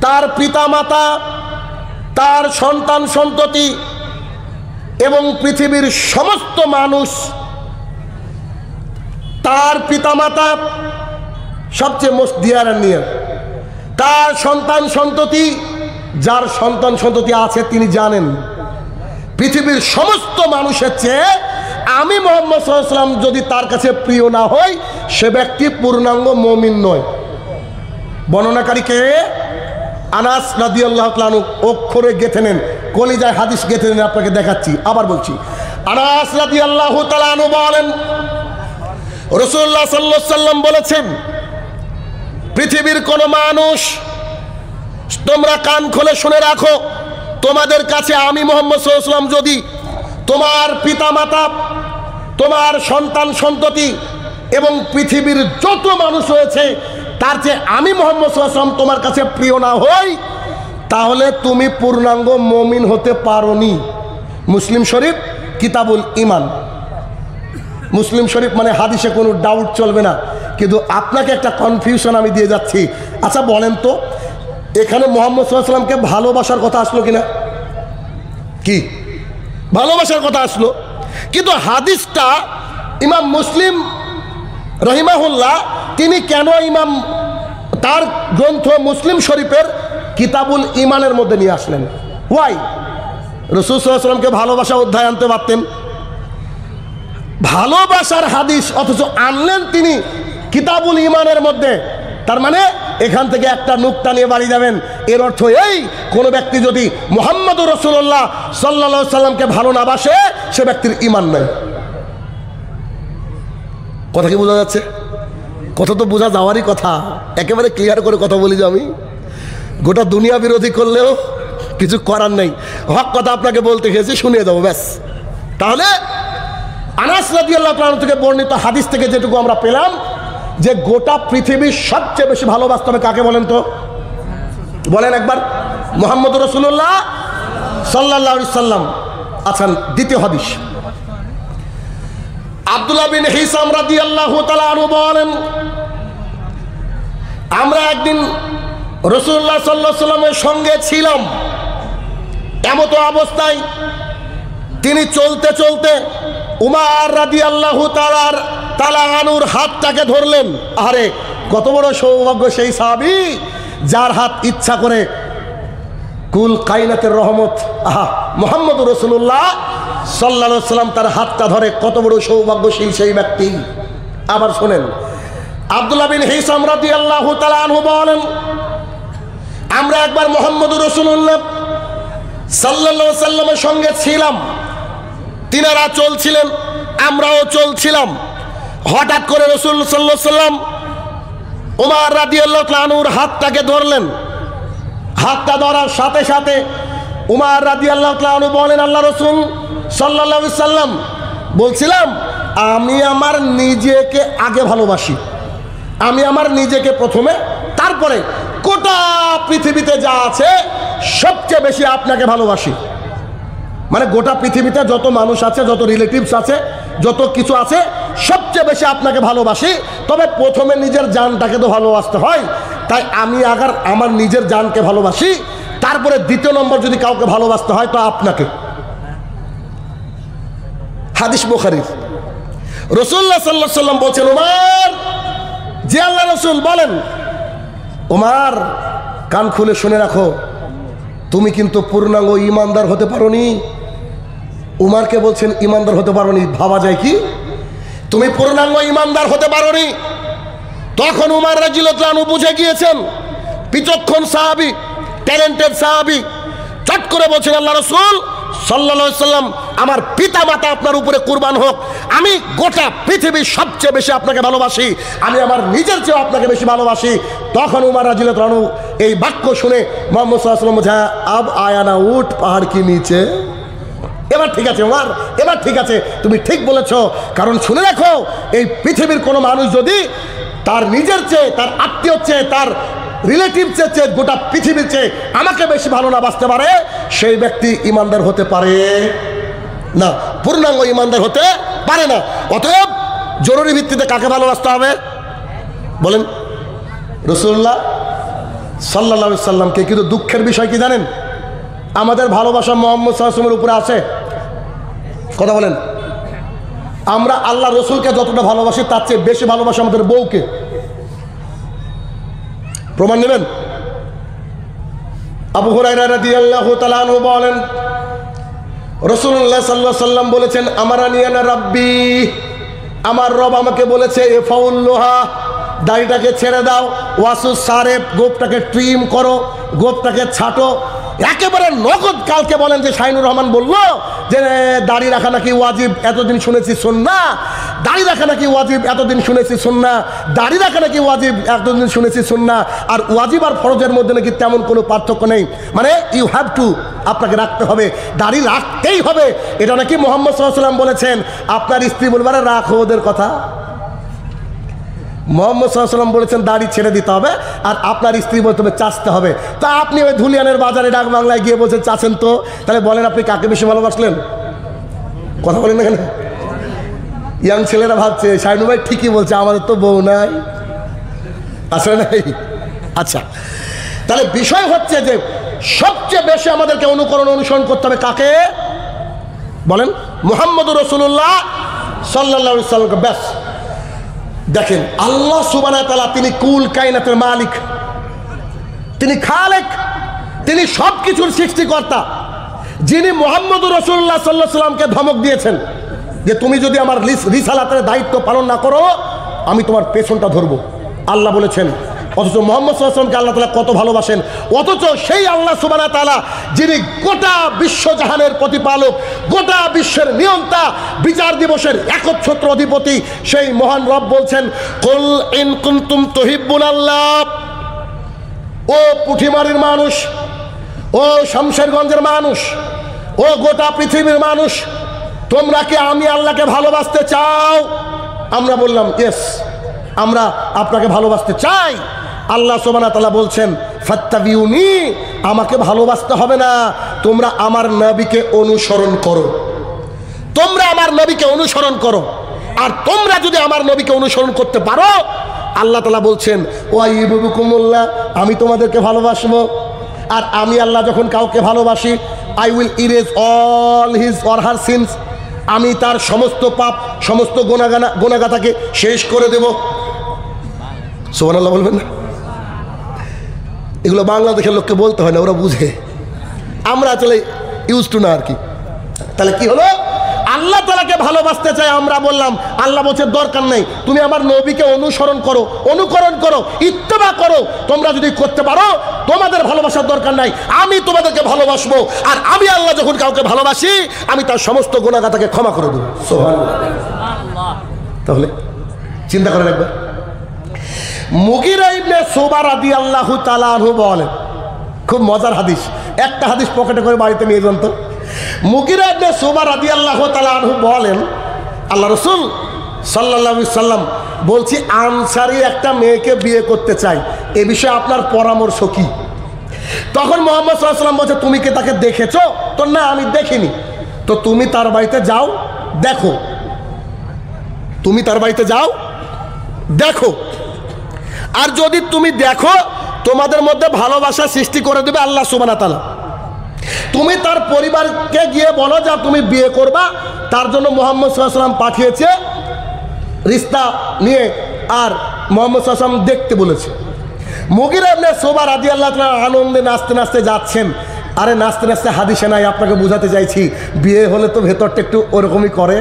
তার পিতামাতা, তার সন্তান সন্ততি এবং পৃথিবীর সমস্ত মানুষ, তার পিতামাতা সবচেয়ে মোস্ট ডিয়ার অ্যান্ড নিয়ার, তার সন্তান সন্ততি, যার সন্তান সন্ততি আছে তিনি জানেন, পৃথিবীর সমস্ত মানুষের চেয়ে আমি মুহাম্মদ সাল্লাল্লাহু আলাইহি ওয়াসাল্লাম যদি তার কাছে প্রিয় না হই, সে ব্যক্তি পূর্ণাঙ্গ মুমিন নয়। বর্ণনাকারী কে? আনাস রাদিয়াল্লাহু তাআলা আনহু। অক্ষরে গেঁথে নেন, কলিজায় হাদিস গেঁথে নেন, আপনাকে দেখাচ্ছি, আবার বলছি। আনাস রাদিয়াল্লাহু তাআলা আনহু বলেন, রাসূলুল্লাহ সাল্লাল্লাহু আলাইহি ওয়াসাল্লাম বলেছেন, পৃথিবীর কোন মানুষ, তোমরা কান খুলে শুনে রাখো, তোমাদের কাছে আমি মুহাম্মদ সাল্লাল্লাহু আলাইহি ওয়াসাল্লাম যদি তোমার পিতামাতা, তোমার সন্তান সন্ততি এবং পৃথিবীর যত মানুষ রয়েছে তার চেয়ে আমি মুহাম্মদ সাল্লাল্লাহু আলাইহি ওয়াসাল্লাম তোমার কাছে প্রিয় না হই, তাহলে তুমি পূর্ণাঙ্গ মুমিন হতে পারোনি। মুসলিম শরীফ কিতাবুল ঈমান। মুসলিম শরীফ মানে হাদিসে কোনো ডাউট চলবে না। কিন্তু আপনাকে একটা কনফিউশন আমি দিয়ে যাচ্ছি। আচ্ছা বলেন তো, এখানে মুহাম্মদ সাল্লাল্লাহু আলাইহি ওয়াসাল্লামকে ভালোবাসার কথা আসলো কিনা? কি ভালোবাসার কথা আসলো, কিন্তু হাদিসটা ইমাম মুসলিম রহিমাহুল্লাহ তিনি কেন তার গ্রন্থ মুসলিম শরীফের কিতাবুল ঈমানের মধ্যে নিয়ে আসলেন? ওয়াই? রাসূল সাল্লাল্লাহু আলাইহি ওয়াসাল্লামকে ভালোবাসা অধ্যায় আনতে পারতেন, ভালোবাসার হাদিস, অথচ আনলেন তিনি কিতাবুল ঈমানের মধ্যে। তার মানে এখান থেকে একটা নুকতা নিয়ে বাড়ি যাবেন, এর অর্থ এই, কোন ব্যক্তি যদি মুহাম্মদুর রাসূলুল্লাহ সাল্লাল্লাহু আলাইহি ওয়াসাল্লামকে ভালো না বাসে, সে ব্যক্তির ঈমান নাই। কথা কি বোঝা যাচ্ছে? কথা তো বোঝা যাওয়ারই কথা, একেবারে ক্লিয়ার করে কথা বলি যে আমি গোটা দুনিয়া বিরোধী করলেও কিছু করার নেই, হক কথা আপনাকে বলতে গেছি, শুনিয়ে দেবো ব্যাস। তাহলে আনাস রাদিয়াল্লাহু তাআলা থেকে বর্ণিত হাদিস থেকে যেটুকু আমরা পেলাম যে গোটা পৃথিবীর সবচেয়ে বেশি ভালোবাসতে হবে কাকে বলেন তো? বলেন একবার। মুহাম্মদুর রাসূলুল্লাহ সাল্লাল্লাহু আলাইহি সাল্লাম। আচ্ছা, দ্বিতীয় হাদিস, আব্দুল্লাহ বিন হিসাম রাদিয়াল্লাহু তাআলা আনহু বলেন, আমরা একদিন রাসূলুল্লাহ সাল্লাল্লাহু আলাইহি সাল্লামের সঙ্গে ছিলাম, এমতো অবস্থায় তিনি চলতে চলতে উমর রাদিয়াল্লাহু তাআলা আনহুর হাতটাকে ধরলেন। আরে কত বড় সৌভাগ্য সেই সাহাবী যার হাত ইচ্ছা করে কুল কায়নাতের রহমত মুহাম্মদুর রাসূলুল্লাহ সাল্লাল্লাহু আলাইহি সাল্লাম তার হাতটা ধরে, কত বড় সৌভাগ্যশীল সেই ব্যক্তি। আবার শোনেন, আব্দুল্লাহ বিন হিসাম রাদিয়াল্লাহু তাআলা আনহু বলেন, আমরা একবার মুহাম্মদুর রাসূলুল্লাহ সাল্লাল্লাহু আলাইহি সাল্লামের সঙ্গে ছিলাম, তিনারা চলছিলেন, আমরাও চলছিলাম। হঠাৎ করে রাসূল সাল্লাল্লাহু আলাইহি সাল্লাম উমর রাদিয়াল্লাহু তাআলা আনহুর হাতটাকে ধরলেন। হাতটা ধরার সাথে সাথে উমর রাদিয়াল্লাহু তাআলা আনহু বলেন, আল্লাহ রাসূল সাল্লাল্লাহু আলাইহি সাল্লাম, বলছিলাম আমি আমার নিজেকে আগে ভালোবাসি, আমি আমার নিজেকে প্রথমে, তারপরে গোটা পৃথিবীতে যা আছে সবচেয়ে বেশি আপনাকে ভালোবাসি। মানে গোটা পৃথিবীতে যত মানুষ আছে, যত রিলেটিভস আছে, যত কিছু আছে সবচেয়ে বেশি আপনাকে ভালোবাসি, তবে প্রথমে নিজের জানটাকে তো ভালোবাসতে হয়। তাই আমি আগার আমার নিজের জানকে ভালোবাসি, তারপরে দ্বিতীয় নম্বর যদি কাউকে ভালোবাসতে হয় তো আপনাকে। হাদিস বুখারীর। রাসূলুল্লাহ সাল্লাল্লাহু আলাইহি ওয়াসাল্লাম বলেন, ওমর, যে আল্লাহ রাসূল বলেন, ওমর কান খুলে শুনে রাখো, তুমি কিন্তু পূর্ণাঙ্গ ঈমানদার হতে পারোনি। উমারকে বলছেন ঈমানদার হতে পারোনি, ভাবা যায় কি? তুমি পূর্ণাঙ্গ ঈমানদার হতে পারোনি। তখন উমর রাদিয়াল্লাহু আনহু বুঝে গিয়েছেন, বিচক্ষণ সাহাবী, ট্যালেন্টেড সাহাবী, চট করে বলছেন, আল্লাহ রাসূল সাল্লাল্লাহু আলাইহি ওয়াসাল্লাম, আমার পিতা মাতা আপনার উপরে কুরবান হোক, আমি গোটা পৃথিবীর সবচেয়ে বেশি আপনাকে ভালোবাসি, আমি আমার নিজের চেয়েও আপনাকে বেশি ভালোবাসি। তখন উমর রাদিয়াল্লাহু আনহু এই বাক্য শুনে মুহাম্মদ সাল্লাল্লাহু আলাইহি ওয়াসাল্লাম বলছেন, আব আয়া না উঠ পাহাড় কি নিচে। এবার ঠিক আছে উমর, এবার ঠিক আছে, তুমি ঠিক বলেছ। কারণ শুনে রাখো, এই পৃথিবীর কোনো মানুষ যদি তার নিজের চেয়ে, তার আত্মীয় চেয়ে, তার রিলেটিভ চেয়ে, গোটা পৃথিবীর চেয়ে আমাকে বেশি ভালো না বাসতে পারে, সেই ব্যক্তি ঈমানদার হতে পারে না, পূর্ণাঙ্গ ঈমানদার হতে পারে না। অতএব জরুরি ভিত্তিতে কাকে ভালোবাসতে হবে বলেন? রাসূলুল্লাহ সাল্লাল্লাহু আলাইহি সাল্লামকে। কিন্তু দুঃখের বিষয় কি জানেন? আমাদের ভালোবাসা মুহাম্মদ সাল্লাল্লাহু আলাইহি ওয়াসাল্লামের উপরে আছে। কথা বলেন। আমরা আল্লাহ রসুলকে যতটা ভালোবাসি তার চেয়ে বেশি ভালোবাসি আমাদের বউকে। প্রমাণ নেবেন? আবু হুরায়রা রাদিয়াল্লাহু তাআলা আনহু বলেন, রাসূলুল্লাহ সাল্লাল্লাহু আলাইহি ওয়াসাল্লাম বলেছেন, আমারানিয়ানা রাব্বি, আমার রব আমাকে বলেছে, ইফাউল্লুহা, দাড়িটাকে ছেড়ে দাও, ওয়াসুস সারেফ, গোপটাকে ট্রিম করো, গোপটাকে ছাটো। একেবারে নগদ কালকে বলেন যে শাহিনুর রহমান বলল যে দাড়ি রাখা নাকি ওয়াজিব, এতদিন শুনেছি সুন্নাহ, দাড়ি রাখা নাকি ওয়াজিব, এতদিন শুনেছি সুন্নাহ, দাড়ি রাখা নাকি ওয়াজিব, এতদিন শুনেছি সুন্নাহ। আর ওয়াজিব আর ফরজের মধ্যে নাকি তেমন কোনো পার্থক্য নেই, মানে ইউ হ্যাভ টু, আপনাকে রাখতে হবে, দাড়ি রাখতেই হবে। এটা নাকি মুহাম্মদ সাল্লাল্লাহু আলাইহি ওয়াসাল্লাম বলেছেন। আপনার স্ত্রী বলবে, আরে রাখো ওদের কথা। মুহাম্মদ সাল্লাল্লাহু আলাইহি ওয়াসাল্লাম বলেছেন দাড়ি ছেড়ে দিতে হবে, আর আপনার স্ত্রী বলতে হবে চাচতে হবে। তা আপনি ওই ধুলিয়ানের বাজারে ডাক বাংলায় গিয়ে বলছেন চাচেন তো, তাহলে বলেন আপনি কাকে বেশি ভালোবাসলেন? কথা বলেন না কেন? ইয়াং ছেলেরা ভাবছে শাহিনু ভাই ঠিকই বলছে, আমাদের তো বউ নাই, আসলে নাই। আচ্ছা, তাহলে বিষয় হচ্ছে যে সবচেয়ে বেশি আমাদেরকে অনুসরণ করতে হবে কাকে বলেন? মুহাম্মদুর রাসূলুল্লাহ সাল্লাল্লাহু আলাইহি ওয়াসাল্লামকে। ব্যাস দেখেন, আল্লাহ সুবহানাহু ওয়া তাআলা তিনি কুল কায়নাতের মালিক, তিনি খালেক, তিনি সব কিছুর সৃষ্টিকর্তা, যিনি মুহাম্মদুর রাসূলুল্লাহ সাল্লাল্লাহু আলাইহি ওয়াসাল্লামকে ধমক দিয়েছেন যে তুমি যদি আমার রিসালাতের দায়িত্ব পালন না করো আমি তোমার পেছনটা ধরবো। আল্লাহ বলেছেন, অথচ মুহাম্মদ সাল্লাল্লাহু আলাইহি ওয়াসাল্লামকে আল্লাহ তাআলা কত ভালোবাসেন। অথচ সেই আল্লাহ সুবহানাহু ওয়া তাআলা যিনি গোটা বিশ্বজাহানের প্রতিপালক, গোটা বিশ্বের নিয়ন্তা, বিচার দিবসের একচ্ছত্র অধিপতি, সেই মহান রব বলছেন, কুল ইন কুনতুম তুহিব্বুনাল্লাহ, ও পুঠিমারির মানুষ, ও শমশেরগঞ্জের মানুষ, ও গোটা পৃথিবীর মানুষ, তোমরা কি আমি আল্লাহকে ভালোবাসতে চাও? আমরা বললাম ইয়েস, আমরা আপনাকে ভালোবাসতে চাই। আল্লাহ সুবহানাহু ওয়া তাআলা বলছেন, ফাত্তাবিউনি, আমাকে ভালোবাসতে হবে না, তোমরা আমার নবীকে অনুসরণ করো, তোমরা আমার নবীকে অনুসরণ করো। আর তোমরা যদি আমার নবীকে অনুসরণ করতে পারো, আল্লাহ তাআলা বলছেন, ওয়াইবুকুমুল্লাহ, আমি তোমাদেরকে ভালোবাসবো। আর আমি আল্লাহ যখন কাউকে ভালোবাসি, I will erase all his or her sins, আমি তার সমস্ত পাপ, সমস্ত গুনাহগাতাকে শেষ করে দেব। সুবহানাল্লাহ বলবেন না? এগুলো বাংলাদেশের লোককে বলতে হয় না, ওরা বুঝে, আমরা আসলে ইউজ টু না আর কি। তাহলে কি হলো? আল্লাহ তাআলাকে ভালোবাসতে চাই, আমরা বললাম, আল্লাহ বলছে দরকার নেই, তুমি আমার নবীকে অনুসরণ করো, অনুকরণ করো, ইত্তেবা করো। তোমরা যদি করতে পারো তোমাদের ভালোবাসার দরকার নাই, আমি তোমাদেরকে ভালোবাসবো। আর আমি আল্লাহ যখন কাউকে ভালোবাসি, আমি তার সমস্ত গুনাহগাতাকে ক্ষমা করে দেবো। সুবহানাল্লাহ। তাহলে চিন্তা করে রাখবে। মুগীরা ইবনে শুবা রাদিয়াল্লাহু তাআলা আনহু বলেন, খুব মজার হাদিস, একটা হাদিস পকেটে করে বাড়িতে নিয়ে যান তো। মুগীরা ইবনে শুবা রাদিয়াল্লাহু তাআলা আনহু বলেন, আল্লাহ রাসূল সাল্লাল্লাহু আলাইহি সাল্লাম, বলছি আনসারী একটা মেয়েকে বিয়ে করতে চাই, এ বিষয়ে আপনার পরামর্শ কি? তখন মুহাম্মদ সাল্লাল্লাহু আলাইহি সাল্লাম বলছে, তুমি কি তাকে দেখেছো? তো না, আমি দেখিনি। তো তুমি তার বাড়িতে যাও, দেখো, তুমি তার বাড়িতে যাও, দেখো, আর যদি তুমি দেখো তোমাদের মধ্যে ভালোবাসা সৃষ্টি করে দেবে আল্লাহ সুবহানাহু ওয়া তাআলা। তুমি তার পরিবারকে গিয়ে বলো যা তুমি বিয়ে করবা, তার জন্য মুহাম্মদ সাল্লাল্লাহু আলাইহি ওয়াসাল্লাম পাঠিয়েছে রিশতা নিয়ে, আর মুহাম্মদ সাল্লাল্লাহু আলাইহি ওয়াসাল্লাম দেখতে বলেছে। মুগিরা ইবনে শুবা রাদিয়াল্লাহু তাআলা আনন্দে নাচতে নাচতে যাচ্ছেন। আরে নাচতে নাচতে হাদিসে নাই, আপনাকে বোঝাতে চাইছি বিয়ে হলে তো ভেতরটা একটু ওরকমই করে।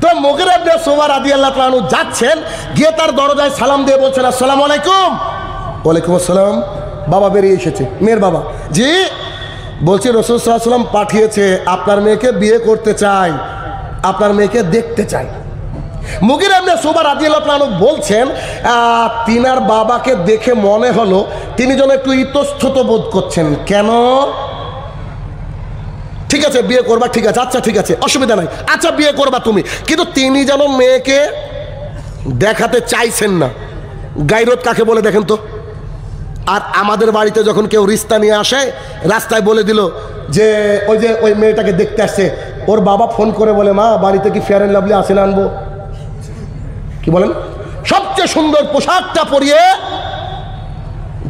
তো মুগিরা ইবনে শুবা রাদিয়াল্লাহু তাআলা যাচ্ছেন, গিয়ে তার দরজায় সালাম দিয়ে বলছেন আসসালামু আলাইকুম। ওয়ালাইকুম আসসালাম। বাবা বেরিয়ে এসেছে, মেয়ের বাবা। জি, বলছি রাসূল সাল্লাল্লাহু আলাইহি ওয়াসাল্লাম পাঠিয়েছে, আপনার মেয়েকে বিয়ে করতে চাই, আপনার মেয়েকে দেখতে চাই। মুগিরা ইবনে শুবা রাদিয়াল্লাহু তাআলা বলছেন তিনার বাবাকে দেখে মনে হলো তিনি যেন একটু ইতস্তত বোধ করছেন। কেন? ঠিক আছে বিয়ে করবা, ঠিক আছে, আচ্ছা ঠিক আছে, অসুবিধা নাই, আচ্ছা বিয়ে করবা তুমি, কিন্তু তিনি যেন মেয়েকে দেখাতে চাইছেন না। গায়রত কাকে বলে দেখেন তো? আর আমাদের বাড়িতে যখন কেউ রিশতা নিয়ে আসে, রাস্তায় বলে দিল যে ওই মেয়েটাকে দেখতে আসছে, ওর বাবা ফোন করে বলে মা বাড়িতে কি ফেয়ার অ্যান্ড লাভলি আসে না আনবো? কি বলেন? সবচেয়ে সুন্দর পোশাকটা পরিয়ে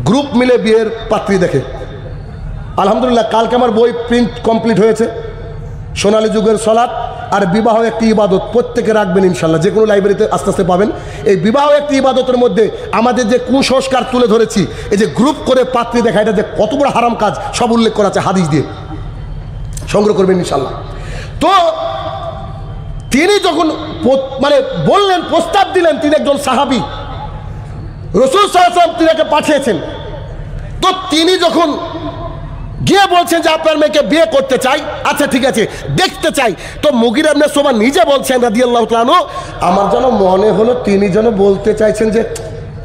গ্রুপ মিলে বিয়ের পাত্রী দেখে। আলহামদুলিল্লাহ কালকে আমার বই প্রিন্ট কমপ্লিট হয়েছে, সোনালী যুগের সলাৎ আর বিবাহ একটি ইবাদত, প্রত্যেকে রাখবেন ইনশাল্লাহ, যে কোনো লাইব্রেরিতে আস্তে আস্তে পাবেন। এই বিবাহ একটি ইবাদতের মধ্যে আমাদের যে কুসংস্কার তুলে ধরেছি, এই যে গ্রুপ করে পাত্রী দেখা, এটা যে কত বড় হারাম কাজ সব উল্লেখ করা আছে হাদিস দিয়ে, সংগ্রহ করবেন ইনশাল্লাহ। তো তিনি যখন মানে বললেন, প্রস্তাব দিলেন, তিনি একজন সাহাবী, রাসূল সাল্লাল্লাহু আলাইহি ওয়াসাল্লাম তিনাকে পাঠিয়েছেন। তো তিনি যখন গিয়ে বলছেন যে আপনার মেয়েকে বিয়ে করতে চাই, আচ্ছা ঠিক আছে দেখতে চাই, তো মুগিরা ইবনে শুবা নিজে বলছেন রাদিয়াল্লাহু তাআলা আনহু, আমার যেন মনে হলো তিনি যেন বলতে চাইছেন যে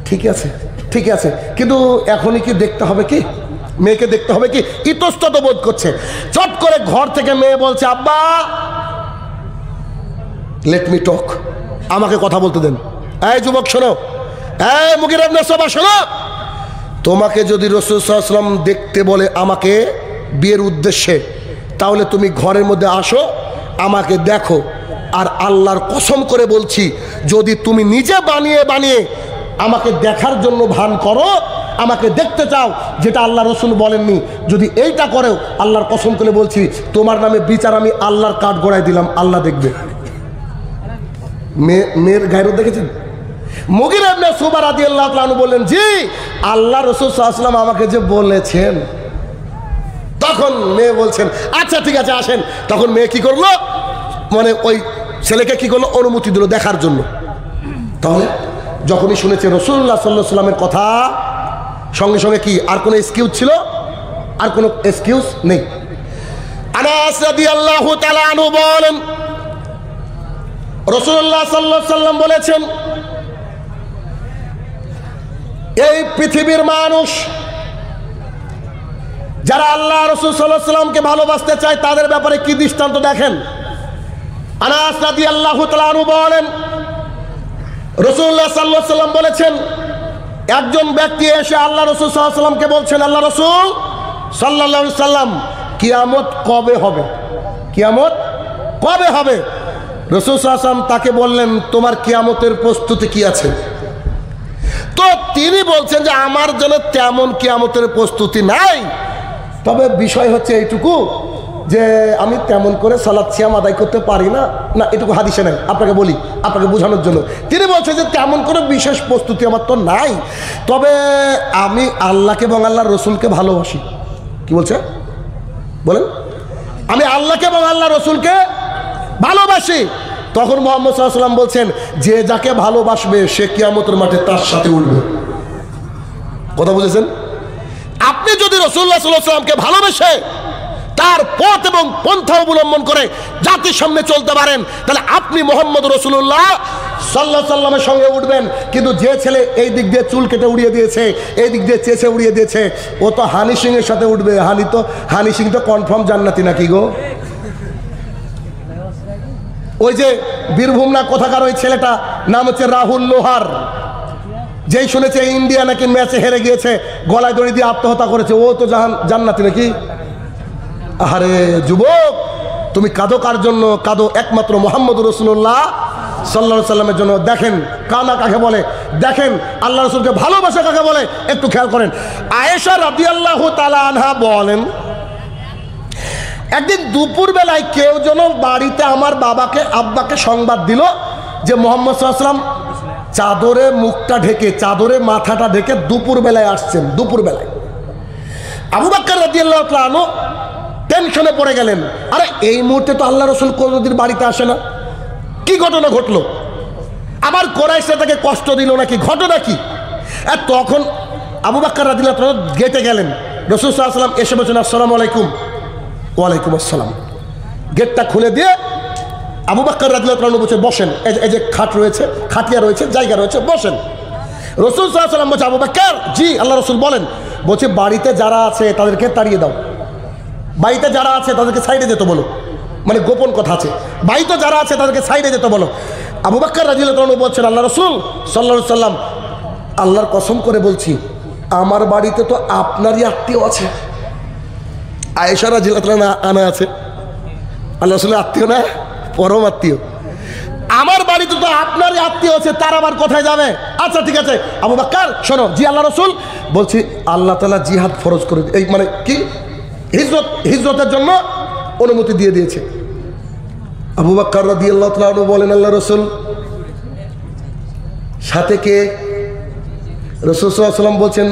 ঠিক আছে ঠিক আছে, কিন্তু এখনই কি দেখতে হবে, কি মেয়েকে দেখতে হবে, কি ইতস্তত বোধ করছে। চট করে ঘর থেকে মেয়ে বলছে আব্বা লেট মি টক, আমাকে কথা বলতে দেন। এই যুবক শোনো, এই মুগিরা ইবনে শুবা শোনো, তোমাকে যদি রাসূল সাল্লাল্লাহু আলাইহি ওয়াসাল্লাম দেখতে বলে আমাকে বিয়ের উদ্দেশ্যে, তাহলে তুমি ঘরের মধ্যে আসো, আমাকে দেখো, আর আল্লাহর কসম করে বলছি যদি তুমি নিজে বানিয়ে বানিয়ে আমাকে দেখার জন্য ভান করো, আমাকে দেখতে চাও, যেটা আল্লাহ রসুল বলেননি, যদি এইটা করো, আল্লাহর কসম করে বলছি তোমার নামে বিচার আমি আল্লাহর কাঠ গড়ায় দিলাম, আল্লাহ দেখবে। মেয়ের গায়রত দেখেছেন? মুগিরা ইবনে শুবা রাদিয়াল্লাহু তাআলা আনহু বললেন জি, আল্লাহ রাসূল সাল্লাল্লাহু আলাইহি ওয়াসাল্লাম আমাকে যে বলেছেন। তখন মেয়ে বলছেন আচ্ছা ঠিক আছে আসেন। তখন মেয়ে কি করলো, মানে ওই ছেলেকে কি করলো, অনুমতি দিল দেখার জন্য। তাহলে যখনই শুনেছে রাসূলুল্লাহ সাল্লাল্লাহু আলাইহি ওয়াসাল্লামের কথা, সঙ্গে সঙ্গে কি আর কোনো এক্সকিউজ ছিল? আর কোনো এক্সকিউজ নেই। আনাস রাদিয়াল্লাহু তাআলা আনহু বলেন রাসূলুল্লাহ সাল্লাল্লাহু আলাইহি ওয়াসাল্লাম বলেছেন এই পৃথিবীর মানুষ যারা আল্লাহ রাসূল সাল্লাল্লাহু আলাইহি ওয়াসাল্লামকে ভালোবাসতে চায় তাদের ব্যাপারে কি দৃষ্টান্ত দেখেন। আনাস রাদিয়াল্লাহু তাআলা আনহু বলেন রাসূলুল্লাহ সাল্লাল্লাহু আলাইহি ওয়াসাল্লাম বলেছেন একজন ব্যক্তি এসে আল্লাহ রাসূল সাল্লাল্লাহু আলাইহি ওয়াসাল্লামকে বলছেন আল্লাহ রাসূল সাল্লাল্লাহু আলাইহি ওয়াসাল্লাম কিয়ামত কবে হবে, কিয়ামত কবে হবে? রাসূল সাল্লাল্লাহু আলাইহি ওয়াসাল্লাম তাকে বললেন তোমার কিয়ামতের প্রস্তুতি কি আছে? তো তিনি বলছেন যে আমার জন্য তেমন কিয়ামতের প্রস্তুতি নাই, তবে বিষয় হচ্ছে এইটুকু যে আমি তেমন করে সালাত সিয়াম আদায় করতে পারি না। না, এটুকু হাদিসে নাই, আপনাকে বলি আপনাকে বোঝানোর জন্য। তিনি বলছেন যে তেমন করে বিশেষ প্রস্তুতি আমার তো নাই, তবে আমি আল্লাহকে এবং আল্লাহর রসুলকে ভালোবাসি। কি বলছে বলেন? আমি আল্লাহকে এবং আল্লাহ রসুলকে ভালোবাসি। তখন মুহাম্মদ সাল্লাল্লাহু আলাইহি ওয়াসাল্লাম বলছেন যে যাকে ভালোবাসবে সে কিয়ামতের মাঠে তার সাথে উঠবে। কথা বুঝেছেন? আপনি যদি রাসূলুল্লাহ সাল্লাল্লাহু আলাইহি ওয়াসাল্লামকে ভালোবেসে তার পথ এবং পন্থা অবলম্বন করে জাতির সামনে চলতে পারেন, তাহলে আপনি মুহাম্মদ রাসূলুল্লাহ সাল্লাল্লাহু আলাইহি ওয়াসাল্লামের সঙ্গে উঠবেন। কিন্তু যে ছেলে এই দিক দিয়ে চুল কেটে উড়িয়ে দিয়েছে, এই দিক দিয়ে চেঁচে উড়িয়ে দিয়েছে, ও তো হানি সিং এর সাথে উঠবে। হানি সিং তো কনফার্ম জান্নাতি নাকি গো? ওই যে বীরভূম না কোথাকার ওই ছেলেটা নাম হচ্ছে রাহুল লোহার, যেই শুনেছে ইন্ডিয়া নাকি ম্যাচে হেরে গিয়েছে গলায় দড়ি দিয়ে আত্মহত্যা করেছে, ও তো জান্নাতি নাকি? আরে যুবক, তুমি কাঁদো কার জন্য? কাঁদো একমাত্র মুহাম্মদ রাসূলুল্লাহ সাল্লাল্লাহু আলাইহি সাল্লামের জন্য। দেখেন কানা কাকে বলে, দেখেন আল্লাহ রাসূলকে ভালোবাসা কাকে বলে, একটু খেয়াল করেন। আয়েশা রাদিয়াল্লাহু তাআলা আনহা বলেন, একদিন দুপুর বেলায় কেউ যেন বাড়িতে আমার বাবাকে আব্বাকে সংবাদ দিল যে মুহাম্মদ সাল্লাল্লাহু আলাইহি সাল্লাম চাদরে মুখটা ঢেকে, চাদরে মাথাটা ঢেকে দুপুর বেলায় আসছেন। দুপুর বেলায় আবু বকর রাদিয়াল্লাহু তাআলা আনহু টেনশনে পড়ে গেলেন, আরে এই মুহূর্তে তো আল্লাহ রাসূল কোনোদিন বাড়িতে আসে না, কি ঘটনা ঘটলো? আবার কোরাইশরা তাকে কষ্ট দিল নাকি, ঘটনা কি? আর তখন আবু বকর রাদিয়াল্লাহু তাআলা গেটে গেলেন, রাসূল সাল্লাল্লাহু আলাইহি ওয়াসাল্লাম এসে বলছেন আসসালামু আলাইকুম। ওয়ালাইকুম আসসালাম। গেটটা খুলে দিয়ে আবু বকর রাদিয়াল্লাহু তাআলা বলছে বসেন, এই যে খাট রয়েছে, খাটিয়া রয়েছে, জায়গা রয়েছে, বসেন। রাসূল সাল্লাল্লাহু আলাইহি ওয়াসাল্লাম বলছে আবু বকর, জি আল্লাহ রাসূল বলেন। বলছে বাড়িতে যারা আছে তাদেরকে তাড়িয়ে দাও, বাড়িতে যারা আছে তাদেরকে সাইডে যেতে বলো, মানে গোপন কথা আছে, বাড়িতে যারা আছে তাদেরকে সাইডে যেতে বলো। আবু বকর রাদিয়াল্লাহু তাআলা বলছেন আল্লাহ রাসূল সাল্লাল্লাহু আলাইহি ওয়াসাল্লাম আল্লাহর কসম করে বলছি আমার বাড়িতে তো আপনারই আত্মীয় আছে। আয়েশা রাদিয়াল্লাহু তাআলা আনা আছে, আল্লাহ রাসূলের আত্মীয় না, পরম আত্মীয়। আমার বাড়িতে তো আপনারই আত্মীয় আছে, তার আবার কোথায় যাবে? আচ্ছা ঠিক আছে আবু বকর শোনো, জি আল্লাহ রাসূল বলছি আল্লাহ তাআলা জিহাদ ফরজ করে, এই মানে কি হিজরতের জন্য অনুমতি দিয়ে দিয়েছে। আবু বকর রাদিয়াল্লাহু তাআলা আনহু বলেন আল্লাহ রাসূল সাথে কে? রাসূল সাল্লাল্লাহু আলাইহি ওয়াসাল্লাম বলছেন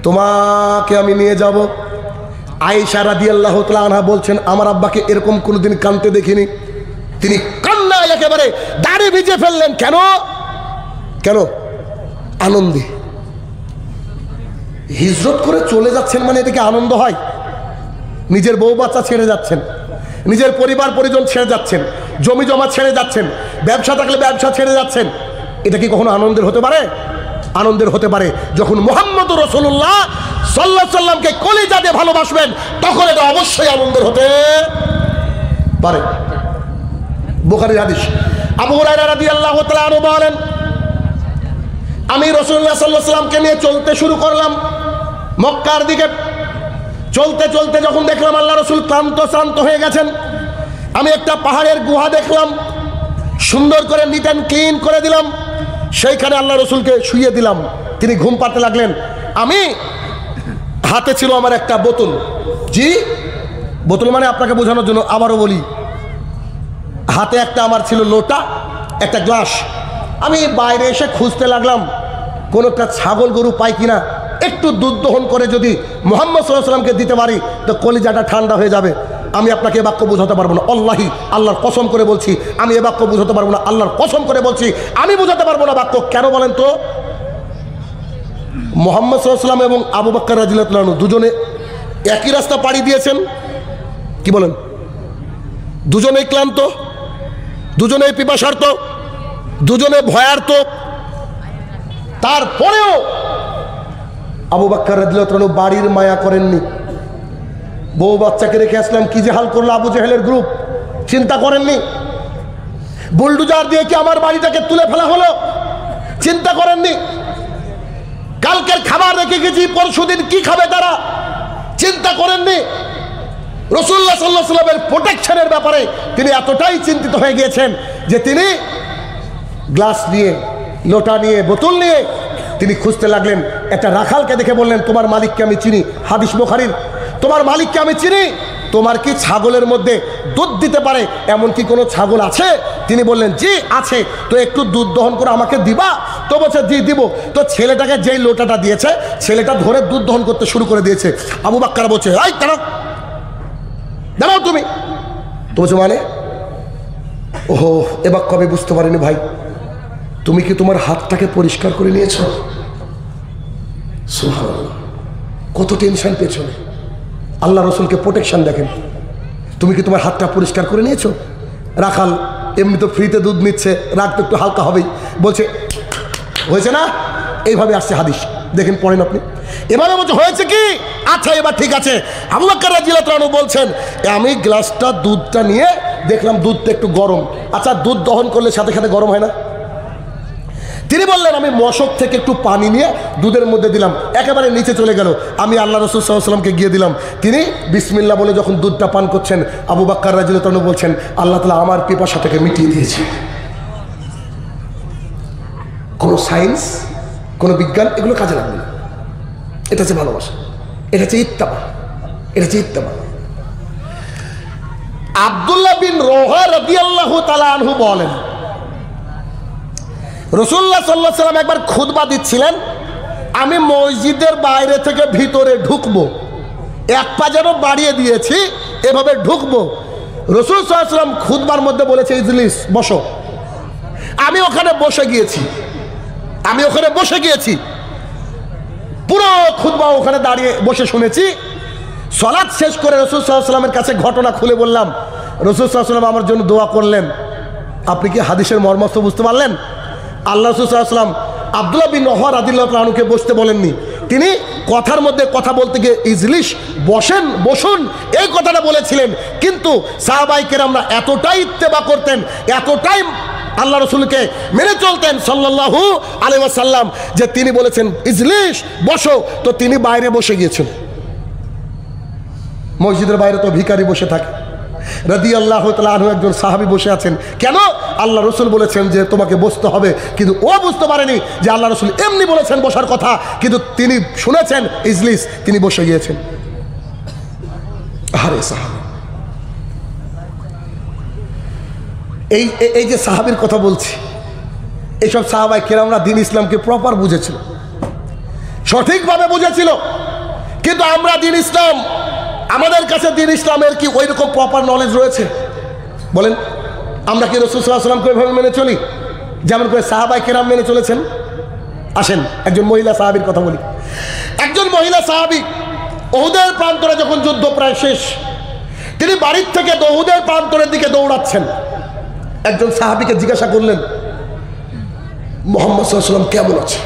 তোমাকে আমি নিয়ে যাব। আয়েশা রাদিয়াল্লাহু তাআলা আনহা বলছেন আমার আব্বাকে এরকম কোনোদিন কাঁদতে দেখিনি, তিনি কান্নায় একেবারে দাড়ি ভিজে ফেললেন। কেন? কেন? আনন্দে। হিজরত করে চলে যাচ্ছেন মানে এটাকে আনন্দ হয়? নিজের বউ বাচ্চা ছেড়ে যাচ্ছেন, নিজের পরিবার পরিজন ছেড়ে যাচ্ছেন, জমি জমা ছেড়ে যাচ্ছেন, ব্যবসা থাকলে ব্যবসা ছেড়ে যাচ্ছেন, এটা কি কখনো আনন্দের হতে পারে? আনন্দের হতে পারে যখন মুহাম্মদুর রাসূলুল্লাহ সাল্লাল্লাহু আলাইহি সাল্লামকে কলিজা দিয়ে ভালোবাসবেন, তখন এটা অবশ্যই আনন্দের হতে পারে। বুখারীর হাদিস। আবু হুরায়রা রাদিয়াল্লাহু তাআলা আনহু বলেন আমি রাসূলুল্লাহ সাল্লাল্লাহু আলাইহি সাল্লামকে নিয়ে চলতে শুরু করলাম মক্কার দিকে। চলতে চলতে যখন দেখলাম আল্লাহ রাসূল ক্লান্ত হয়ে গেছেন, আমি একটা পাহাড়ের গুহা দেখলাম, সুন্দর করে নিট অ্যান্ড ক্লিন করে দিলাম, সেইখানে আল্লাহ রাসূলকে শুইয়ে দিলাম, তিনি ঘুম পাড়তে লাগলেন। আমি হাতে ছিল আমার একটা বোতল, জি বোতল মানে আপনাকে বোঝানোর জন্য আবারও বলি, হাতে একটা আমার ছিল লোটা, একটা গ্লাস। আমি বাইরে এসে খুঁজতে লাগলাম কোনো একটা ছাগল গরু পাই কিনা, একটু দুধ দহন করে যদি মুহাম্মদ সাল্লাল্লাহু আলাইহি ওয়াসাল্লামকে দিতে পারি তো কলিজাটা ঠান্ডা হয়ে যাবে। আমি আপনাকে এ বাক্য বোঝাতে পারবো না, আল্লাহি আল্লাহর কসম করে বলছি আমি এ বাক্য বোঝাতে পারবো না, আল্লাহর কসম করে বলছি আমি বোঝাতে পারবো না বাক্য। কেন বলেন তো? মুহাম্মদ সাল্লাল্লাহু আলাইহি ওয়াসাল্লাম এবং আবু বকর রাদিয়াল্লাহু তাআলা দুজনে একই রাস্তা পাড়ি দিয়েছেন, কি বলেন? দুজনেই ক্লান্ত, দুজনেই পিপাসার্ত, দুজনে ভয়ার্ত, তারপরেও আবু বকর রাদিয়াল্লাহু তাআলা বাড়ির মায়া করেননি। বউ বাচ্চাকে রেখে আসলাম, কি যে হাল করলো আবু জেহেলের গ্রুপ, চিন্তা করেননি? বুলডোজার দিয়ে কি আমার বাড়িটাকে তুলে ফেলা হলো, চিন্তা করেননি? কালকের খাবার রেখে গেছি, পরশুদিন কি খাবে তারা, চিন্তা করেননি? রাসূলুল্লাহ সাল্লাল্লাহু আলাইহি ওয়াসাল্লামের প্রোটেকশনের ব্যাপারে তিনি এতটাই চিন্তিত হয়ে গিয়েছেন যে তিনি গ্লাস নিয়ে, লোটা নিয়ে, বোতল নিয়ে তিনি খুঁজতে লাগলেন। একটা রাখালকে দেখে বললেন তোমার মালিককে আমি চিনি, হাদিস বুখারীর, তোমার মালিককে আমি চিনি, তোমার কি ছাগলের মধ্যে দুধ দিতে পারে এমন কি কোনো ছাগল আছে? তিনি বললেন জি আছে, তো একটু দুধ দহন করে আমাকে দিবা? তো বলছে জি দিব। তো ছেলেটাকে যেই লোটাটা দিয়েছে ছেলেটা ধরে দুধ দহন করতে শুরু করে দিয়েছে। আবু বকর বলছে এই দাঁড়াও দাঁড়াও তুমি। তো বলছে মানে? ওহো এ বাক্য আমি বুঝতে পারিনি ভাই, তুমি কি তোমার হাতটাকে পরিষ্কার করে নিয়েছো? সুবহানাল্লাহ, কত টেনশন পেছনে। আল্লাহ রসুলকে প্রোটেকশন দেখেন, তুমি কি তোমার হাতটা পরিষ্কার করে নিয়েছো? রাখাল এমনি তো ফ্রিতে দুধ নিচ্ছে, রাগ তো একটু হালকা হবেই, বলছে হয়েছে না? এইভাবে আসছে হাদিস, দেখেন পড়েন আপনি। এভাবে বলছে হয়েছে কি, আচ্ছা এবার ঠিক আছে। আবু বকর রাদিয়াল্লাহু তাআলা বলছেন আমি গ্লাসটা দুধটা নিয়ে দেখলাম দুধটা একটু গরম। আচ্ছা দুধ দহন করলে সাথে সাথে গরম হয় না? তিনি বললেন আমি মশক থেকে একটু পানি নিয়ে দুধের মধ্যে দিলাম, একেবারে নিচে চলে গেল। আমি আল্লাহ রাসূল সাল্লাল্লাহু আলাইহি ওয়াসাল্লামকে গিয়ে দিলাম, তিনি বিসমিল্লাহ বলে যখন দুধটা পান করছেন, আবু বকর রাদিয়াল্লাহু তাআলা বলছেন আল্লাহ তাআলা আমার পিপাসা থেকে মিটিয়ে দিয়েছে। কোনো সায়েন্স, কোনো বিজ্ঞান এগুলো কাজে লাগবে না। এটা হচ্ছে ভালোবাসা, এটা হচ্ছে ইত্তেবা, এটা হচ্ছে ইত্তেবা। আব্দুল্লাহ বিন রওহা রাদিয়াল্লাহু তাআলা আনহু বলেন, রাসূলুল্লাহ সাল্লাল্লাহু আলাইহি ওয়াসাল্লাম একবার খুতবা দিচ্ছিলেন, আমি মসজিদের বাইরে থেকে ভিতরে ঢুকবো, এক পা যেন বাড়িয়ে দিয়েছি, এভাবে ঢুকবো। রাসূল সাল্লাল্লাহু আলাইহি ওয়াসাল্লাম খুতবার মধ্যে বলেছে, ইজলিস, বসো। আমি ওখানে বসে গিয়েছি, পুরো খুতবা ওখানে দাঁড়িয়ে বসে শুনেছি। সালাত শেষ করে রাসূল সাল্লাল্লাহু আলাইহি ওয়াসাল্লামের কাছে ঘটনা খুলে বললাম। রাসূল সাল্লাল্লাহু আলাইহি ওয়াসাল্লাম আমার জন্য দোয়া করলেন। আপনি কি হাদিসের মর্মার্থ বুঝতে পারলেন? আল্লাহ রাসূল সাল্লাল্লাহু আলাইহি ওয়াসাল্লাম আব্দুল্লাহ বিন রওহা রাদিয়াল্লাহু তাআলা আনহুকে বসতে বলেননি, তিনি কথার মধ্যে কথা বলতে গিয়ে ইজলিস, বসুন এই কথাটা বলেছিলেন। কিন্তু সাহাবায়ে কেরামরা এতটাই ইত্তেবা করতেন, এতটাই আল্লাহ রসুলকে মেনে চলতেন সাল্লাল্লাহু আলাইহি ওয়াসাল্লাম, যে তিনি বলেছেন ইজলিস, বসো, তো তিনি বাইরে বসে গিয়েছেন। মসজিদের বাইরে তো ভিখারি বসে থাকে, রাদিয়াল্লাহু তাআলা আনহু একজন সাহাবী বসে আছেন। কেন? আল্লাহ রসুল বলেছেন যে তোমাকে বসতে হবে, কিন্তু ও বুঝতে পারেনি যে আল্লাহ রসুল এমনি বলেছেন বসার কথা, কিন্তু তিনি শুনেছেন ইজলিস, তিনি বসে গিয়েছেন। আরে সাহাবী, এই যে সাহাবীর কথা বলছি, এইসব সাহাবায়ে কেরামরা দ্বীন ইসলামকে প্রপার বুঝেছিল, সঠিকভাবে বুঝেছিল। কিন্তু আমরা দ্বীন ইসলাম, আমাদের কাছে দ্বীন ইসলামের কি ওই রকম প্রপার নলেজ রয়েছে? বলেন, আমরা কি রাসূল সাল্লাল্লাহু আলাইহি ওয়াসাল্লামকে ওইভাবে মেনে চলি যেমন করে সাহাবায়ে কেরাম মেনে চলেছেন? আসেন একজন মহিলা সাহাবীর কথা বলি। একজন মহিলা সাহাবী উহুদের প্রান্তরে যখন যুদ্ধ প্রায় শেষ, তিনি বাড়ির থেকে উহুদের প্রান্তরের দিকে দৌড়াচ্ছেন। একজন সাহাবীকে জিজ্ঞাসা করলেন, মুহাম্মদ সাল্লাল্লাহু আলাইহি ওয়াসাল্লাম কেমন আছে?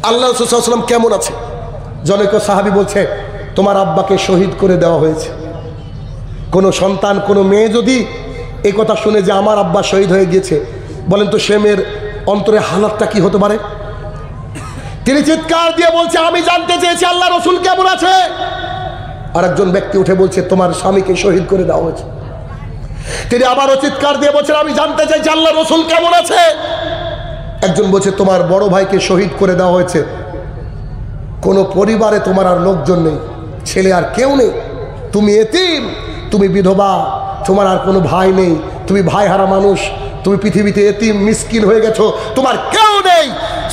আল্লাহ রাসূল সাল্লাল্লাহু আলাইহি ওয়াসাল্লাম কেমন আছে? জনৈক সাহাবী বলছে, তোমার আব্বাকে শহীদ করে দেওয়া হয়েছে। কোনো সন্তান, কোনো মেয়ে যদি এই কথা শুনে যে আমার আব্বা শহীদ হয়ে গিয়েছে, বলেন তো সে মেয়ের অন্তরে হালাতটা কি হতে পারে? তিনি চিৎকার দিয়ে বলছে, আমি জানতে চেয়েছি আল্লাহ রসুল কেমন আছে। আর একজন ব্যক্তি উঠে বলছে, তোমার স্বামীকে শহীদ করে দেওয়া হয়েছে। তিনি আবারও চিৎকার দিয়ে বলছেন, আমি জানতে চাইছি আল্লাহ রসুল কেমন আছে। একজন বলছে, তোমার বড় ভাইকে শহীদ করে দেওয়া হয়েছে। কোনো পরিবারে তোমার আর লোকজন নেই, ছেলে আর কেউ নেই, তুমি এতিম, তুমি বিধবা, তোমার আর কোনো ভাই নেই, তুমি ভাই হারা মানুষ, তুমি পৃথিবীতে এতিম মিসকিন হয়ে গেছো, তোমার কেউ নেই।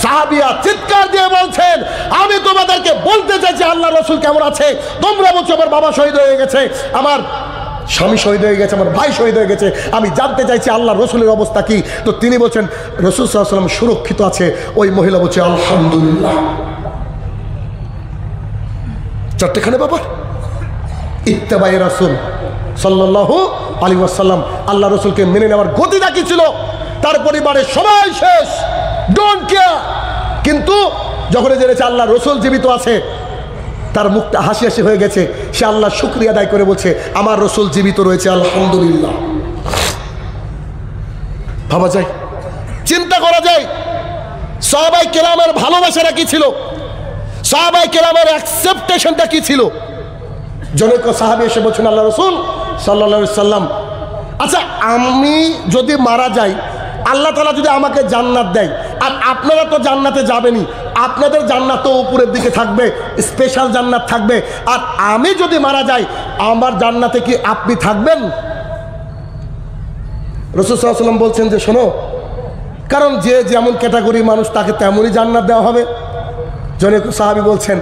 সাহাবিয়া চিৎকার দিয়ে বলছেন, আমি তোমাদেরকে বলতে চাইছি আল্লাহ রসুল কেমন আছে। তোমরা বলছো আমার বাবা শহীদ হয়ে গেছে, আমার স্বামী শহীদ হয়ে গেছে, আমার ভাই শহীদ হয়ে গেছে, আমি জানতে চাইছি আল্লাহ রসুলের অবস্থা কি। তো তিনি বলছেন রাসূল সাল্লাল্লাহু আলাইহি ওয়াসাল্লাম সুরক্ষিত আছে। ওই মহিলা বলছে আলহামদুলিল্লাহ। চারটেখানে ব্যাপার, ইত্তেবায়ে রাসূল সাল্লাল্লাহু আলাইহি ওয়াসাল্লাম, আল্লাহ রসুলকে মেনে নেওয়ার গতিটা কি ছিল। তার পরিবারের সবাই শেষ, ডোন্ট কেয়ার, কিন্তু যখন জেনেছে আল্লাহ রসুল জীবিত আছে, তার মুখটা হাসি হাসি হয়ে গেছে। সে আল্লাহ শুকরিয়া আদায় করে বলছে, আমার রসুল জীবিত রয়েছে, আলহামদুলিল্লাহ। ভাবা যায়, চিন্তা করা যায়, সাহাবায়ে কেরামের ভালোবাসাটা কি ছিল, সাহাবায়ে কেরামের অ্যাকসেপ্টেশনটা কি ছিল। জনৈক সাহাবী এসে বলছেন, আল্লাহ রসুল সাল্লাল্লাহু আলাইহি ওয়াসাল্লাম, আচ্ছা আমি যদি মারা যাই, আল্লাহ তাআলা যদি আমাকে জান্নাত দেয়, আর আপনারা তো জান্নাতে যাবেনই, আপনাদের জান্নাত তো উপরের দিকে থাকবে, স্পেশাল জান্নাত থাকবে, আর আমি যদি মারা যাই, আমার জান্নাতে কি আপনি থাকবেন? রাসূল সাল্লাল্লাহু আলাইহি ওয়াসাল্লাম বলছেন যে শোনো, কারণ যে যেমন ক্যাটাগরি মানুষ তাকে তেমনই জান্নাত দেওয়া হবে। জনৈক সাহাবী বলছেন,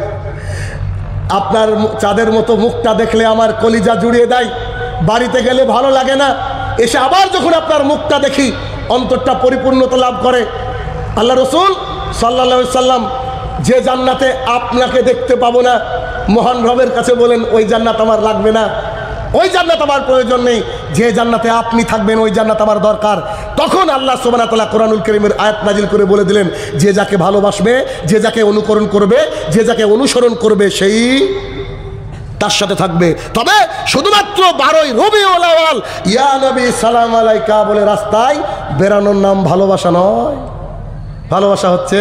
আপনার চাঁদের মতো মুখটা দেখলে আমার কলিজা জুড়িয়ে দেয়, বাড়িতে গেলে ভালো লাগে না, এসে আবার যখন আপনার মুখটা দেখি অন্তরটা পরিপূর্ণতা লাভ করে। আল্লাহ রসুল সাল্লাল্লাহু আলাইহি ওয়াসাল্লাম, যে জান্নাতে আপনাকে দেখতে পাবো না, মহান রবের কাছে বলেন ওই জান্নাত আমার লাগবে না, ওই জান্নাত আমার প্রয়োজন নেই, যে জান্নাতে আপনি থাকবেন ওই জান্নাত আমার দরকার। তখন আল্লাহ সুবহানাহু ওয়া তাআলা কোরআনুল কারীমের আয়াত নাজিল করে বলে দিলেন, যে যাকে ভালোবাসবে, যে যাকে অনুকরণ করবে, যে যাকে অনুসরণ করবে, সেই তার সাথে থাকবে। তবে শুধুমাত্র 12ই রবিউল আউয়াল ইয়া নবী সালাম আলাইকা বলে রাস্তায় বেরানোর নাম ভালোবাসা নয়। ভালোবাসা হচ্ছে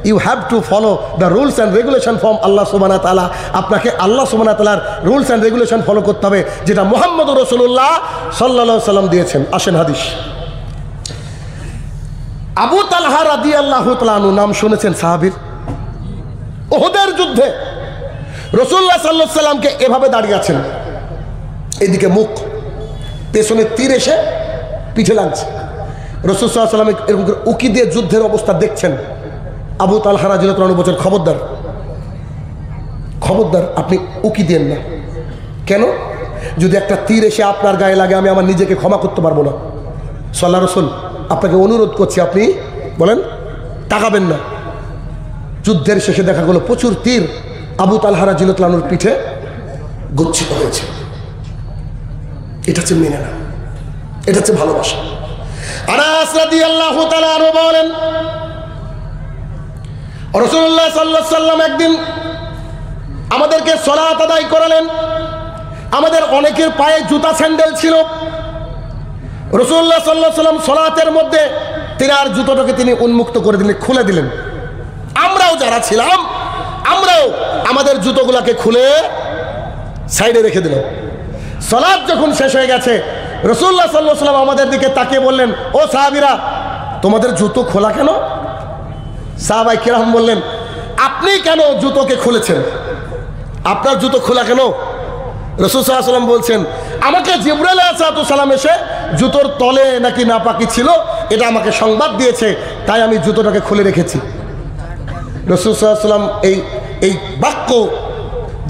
you have to follow the rules and regulation from আল্লাহ সুবহানাহু ওয়া তাআলা। আপনাকে আল্লাহ সুবহানাহু ওয়া তাআলার রুলস অ্যান্ড রেগুলেশন ফলো করতে হবে, যেটা মুহাম্মদুর রাসূলুল্লাহ সাল্লাল্লাহু আলাইহি ওয়াসাল্লাম দিয়েছেন। আসেন হাদিস, আবু তালহা রাদিয়াল্লাহু তাআলা আনহু নাম শুনেছেন সাহাবীর? উহুদের যুদ্ধে রাসূলুল্লাহ সাল্লাল্লাহু আলাইহি সাল্লামকে এভাবে দাঁড়িয়ে আছেন, এদিকে মুখ, পেছনে তীর এসে পিঠে লাগছে। রাসূল সাল্লাল্লাহু আলাইহি সাল্লাম এরকম করে উকি দিয়ে যুদ্ধের অবস্থা দেখছেন। আবু তালহা রাদিয়াল্লাহু তাআলা বলছেন, খবরদার, খবরদার, আপনি উকি দেন না। কেন? যদি একটা তীর এসে আপনার গায়ে লাগে আমি আমার নিজেকে ক্ষমা করতে পারবো না। সাল্লাল্লাহু আলাইহি রাসূল, আপনাকে অনুরোধ করছি, আপনি বলেন, তাকাবেন না। যুদ্ধের শেষে দেখা গেল প্রচুর তীর আবু তালহা রাদিয়াল্লাহু তাআলার পিঠে গচ্ছিত হয়েছে। এটা হচ্ছে মেনে না, এটা হচ্ছে ভালোবাসা। আনাস রাদিয়াল্লাহু তাআলা আনহু বলেন, রাসূলুল্লাহ সাল্লাল্লাহু আলাইহি সাল্লাম একদিন আমাদেরকে সালাত আদায় করালেন। আমাদের অনেকের পায়ে জুতা স্যান্ডেল ছিল। রাসূলুল্লাহ সাল্লাল্লাহু আলাইহি সাল্লাম সালাতের মধ্যে তিনার জুতোটাকে তিনি উন্মুক্ত করে দিলেন, খুলে দিলেন। আমরাও যারা ছিলাম আমরাও আমাদের জুতোগুলোকে খুলে সাইডে রেখে দিলাম। সালাত যখন শেষ হয়ে গেছে রাসূলুল্লাহ সাল্লাল্লাহু আলাইহি সাল্লাম আমাদের দিকে তাকিয়ে বললেন, ও সাহাবীরা, তোমাদের জুতো খোলা কেন? সাহাবায়ে কিরাম বললেন, আপনি কেন জুতোকে খুলেছেন? আপনার জুতো খোলা কেন? রাসূল সাল্লাল্লাহু আলাইহি সাল্লাম বলছেন, আমাকে জিবরাইল আলাইহিস সালাম এসে জুতোর তলে নাকি নাপাকি ছিল এটা আমাকে সংবাদ দিয়েছে, তাই আমি জুতোটাকে খুলে রেখেছি। রাসূল সাল্লাল্লাহু আলাইহি সাল্লাম এই বাক্য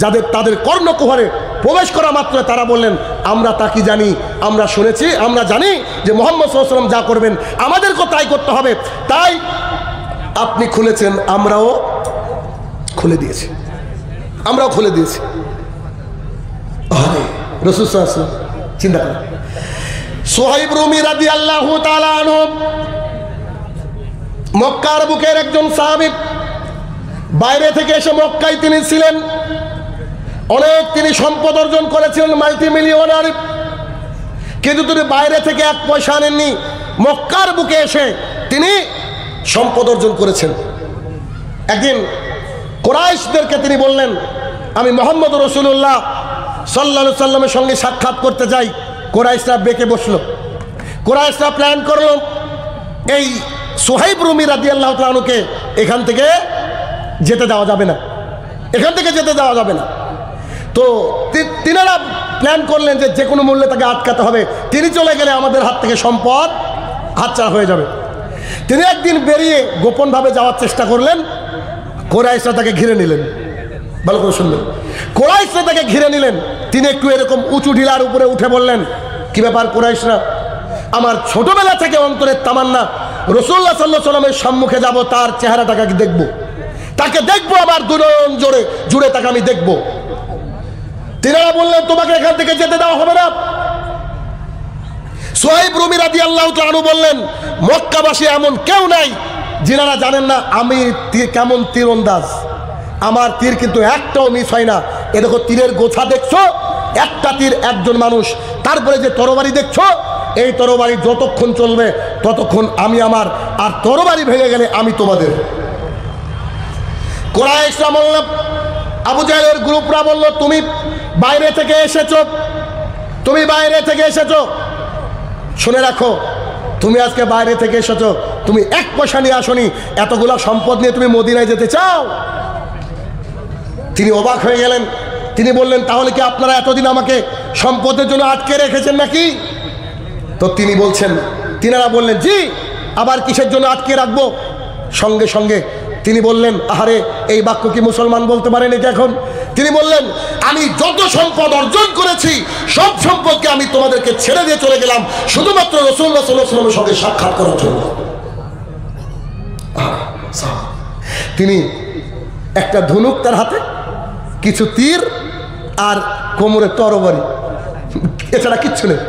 যাদের তাদের কর্ণকুহরে প্রবেশ করা মাত্র তারা বললেন, আমরা তা কি জানি, আমরা শুনেছি, আমরা জানি যে মুহাম্মদ সাল্লাল্লাহু আলাইহি ওয়াসাল্লাম যা করবেন আমাদেরকেও তাই করতে হবে। তাই আপনি খুলেছেন, আমরাও খুলে দিয়েছি, আমরাও খুলে দিয়েছি। আরে রাসূল সাল্লাল্লাহু আলাইহি ওয়াসাল্লাম চিন্তা করেন। সুহাইব রুমি রাদিয়াল্লাহু তাআলা আনহু মক্কার বুকের একজন সাহাবী, বাইরে থেকে এসে মক্কায় তিনি ছিলেন, অনেক তিনি সম্পদ অর্জন করেছিলেন, মাল্টি মিলিয়নার, কিন্তু তিনি বাইরে থেকে এক পয়সা আনেননি, মক্কার বুকে এসে তিনি সম্পদ অর্জন করেছেন। একদিন কুরাইশদেরকে তিনি বললেন, আমি মুহাম্মদ রাসূলুল্লাহ সাল্লাল্লাহু আলাইহি সাল্লামের সঙ্গে সাক্ষাৎ করতে যাই। কুরাইশরা বেঁকে বসলো, কুরাইশরা প্ল্যান করলো এই সুহাইব রুমি রাদিয়াল্লাহু তাআলা আনহুকে এখান থেকে যেতে দেওয়া যাবে না, এখান থেকে যেতে দেওয়া যাবে না। তো তিনারা প্ল্যান করলেন যে যে কোনো মূল্যে তাকে আটকাতে হবে, তিনি চলে গেলে আমাদের হাত থেকে সম্পদ হাতছাড়া হয়ে যাবে। তিনি একদিন বেরিয়ে গোপনভাবে যাওয়ার চেষ্টা করলেন, কুরাইশরা তাকে ঘিরে নিলেন। ভালো করে শুনবেন, কুরাইশরা তাকে ঘিরে নিলেন। তিনি একটু এরকম উঁচু ঢিলার উপরে উঠে বললেন, কি ব্যাপার কুরাইশরা, আমার ছোটবেলা থেকে অন্তরের তামান্না রাসূলুল্লাহ সাল্লাল্লাহু আলাইহি ওয়াসাল্লামের সম্মুখে যাব, তার চেহারাটাকে দেখব, তাকে দেখবো, আমার দুজন জোরে জুড়ে তাকে আমি দেখবো। তিনারা বললেন, তোমাকে এখান থেকে যেতে দেওয়া হবে না। সুহাইব রুমি রাদিয়াল্লাহু তাআলা আনহু বললেন, মক্কাবাসী এমন কেউ নাই যিনারা জানেন না আমি কেমন তীরন্দাজ, আমার তীর কিন্তু একটাও মিস হয় না। এ দেখো তীরের গোছা দেখছো, একটা তীর একজন মানুষ, তারপরে যে তরবারি দেখছো, এই তরবারি যতক্ষণ চলবে ততক্ষণ আমি আমার, আর তরবারি ভেঙে গেলে আমি তোমাদের। কুরাইশরা বলল, আবু জাহেলের গ্রুপরা বলল, তুমি বাইরে থেকে এসেছো, তুমি বাইরে থেকে এসেছো, শুনে রাখো, তুমি আজকে বাইরে থেকে এসেছো, তুমি এক পয়সা নিয়ে আসনি, এতগুলা সম্পদ নিয়ে তুমি মদিনায় যেতে চাও? তিনি অবাক হয়ে গেলেন। তিনি বললেন, তাহলে কি আপনারা এতদিন আমাকে সম্পদের জন্য আটকে রেখেছেন নাকি? তো তিনি বলছেন, তিনারা বললেন, জি, আবার কিসের জন্য আটকে রাখবো? সঙ্গে সঙ্গে তিনি বললেন, আহারে, এই বাক্য কি মুসলমান বলতে পারেন এটা এখন? তিনি বললেন, আমি যত সম্পদ অর্জন করেছি সব সম্পদকে আমি তোমাদেরকে ছেড়ে দিয়ে চলে গেলাম শুধুমাত্র রাসূলুল্লাহ সাল্লাল্লাহু আলাইহি ওয়াসাল্লামের সঙ্গে সাক্ষাৎ করার জন্য। তিনি একটা ধনুক তার হাতে, কিছু তীর আর কোমরে তরবারি, এছাড়া কিচ্ছু নেই।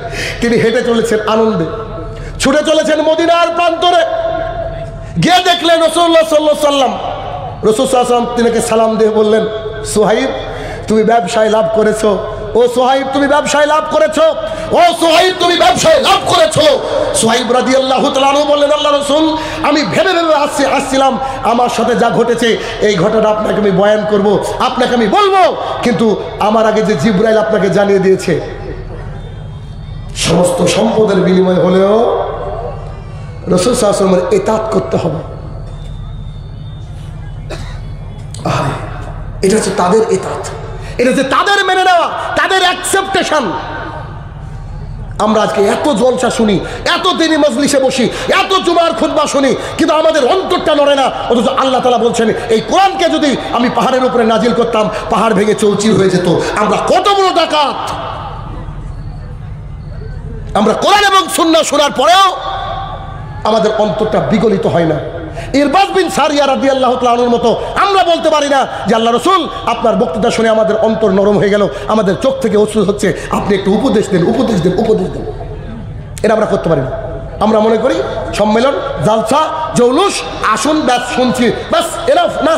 তিনি হেঁটে চলেছেন আনন্দে, ছুটে চলেছেন মদিনার প্রান্তরে। গিয়ে দেখলেন রাসূলুল্লাহ সাল্লাল্লাহু আলাইহি ওয়াসাল্লাম। রাসূল সাল্লাল্লাহু আলাইহি ওয়াসাল্লাম তিনাকে সালাম দিয়ে বললেন, সুহাইব, তুমি ব্যবসায় লাভ করেছো। ও সুহাইব, তুমি ব্যবসায় লাভ করেছো। ও সুহাইব, তুমি ব্যবসায় লাভ করেছো। সুহাইব রাদিয়াল্লাহু তাআলা আনহু বললেন, আল্লাহ রাসূল, আমি ভেবে ভেবে আসছিলাম আমার সাথে যা ঘটেছে এই ঘটনা আপনাকে আমি বয়ান করব, আপনাকে আমি বলবো, কিন্তু আমার আগে যে জিবরাইল আপনাকে জানিয়ে দিয়েছে সমস্ত সম্পদের বিনিময় হলেও রাসূল সাল্লাল্লাহু আলাইহি ওয়াসাল্লামের ইতাআত করতে হবে। এটা হচ্ছে তাদের ইতাআত, এটা হচ্ছে তাদের মেনে নেওয়া, তাদের অ্যাকসেপ্টেশন। আমরা আজকে এত জলসা শুনি, এত দিনই মজলিসে বসি, এত জুমার খুতবা শুনি, কিন্তু আমাদের অন্তরটা নড়ে না। অথচ আল্লাহ তাআলা বলছেন এই কোরআনকে যদি আমি পাহাড়ের উপরে নাজিল করতাম, পাহাড় ভেঙে চৌচির হয়ে যেত। আমরা কত বড় ডাকাত! আমরা কোরআন এবং সুন্নাহ শোনার পরেও আমাদের অন্তরটা বিগলিত হয় না। ইরবাদ বিন সারিয়া রাদিয়াল্লাহু তাআলা আনহুর মতো আমরা বলতে পারি না যে আল্লাহ রাসূল আপনার বক্তৃতা শুনে আমাদের অন্তর নরম হয়ে গেল, আমাদের চোখ থেকে অশ্রু হচ্ছে, আপনি একটু উপদেশ দেন, উপদেশ দেন, উপদেশ দেন। এটা আমরা করতে পারি না। আমরা মনে করি সম্মেলন, জালসা, জৌলুস, আসুন ব্যাস শুনছি, ব্যাস এনাফ। না,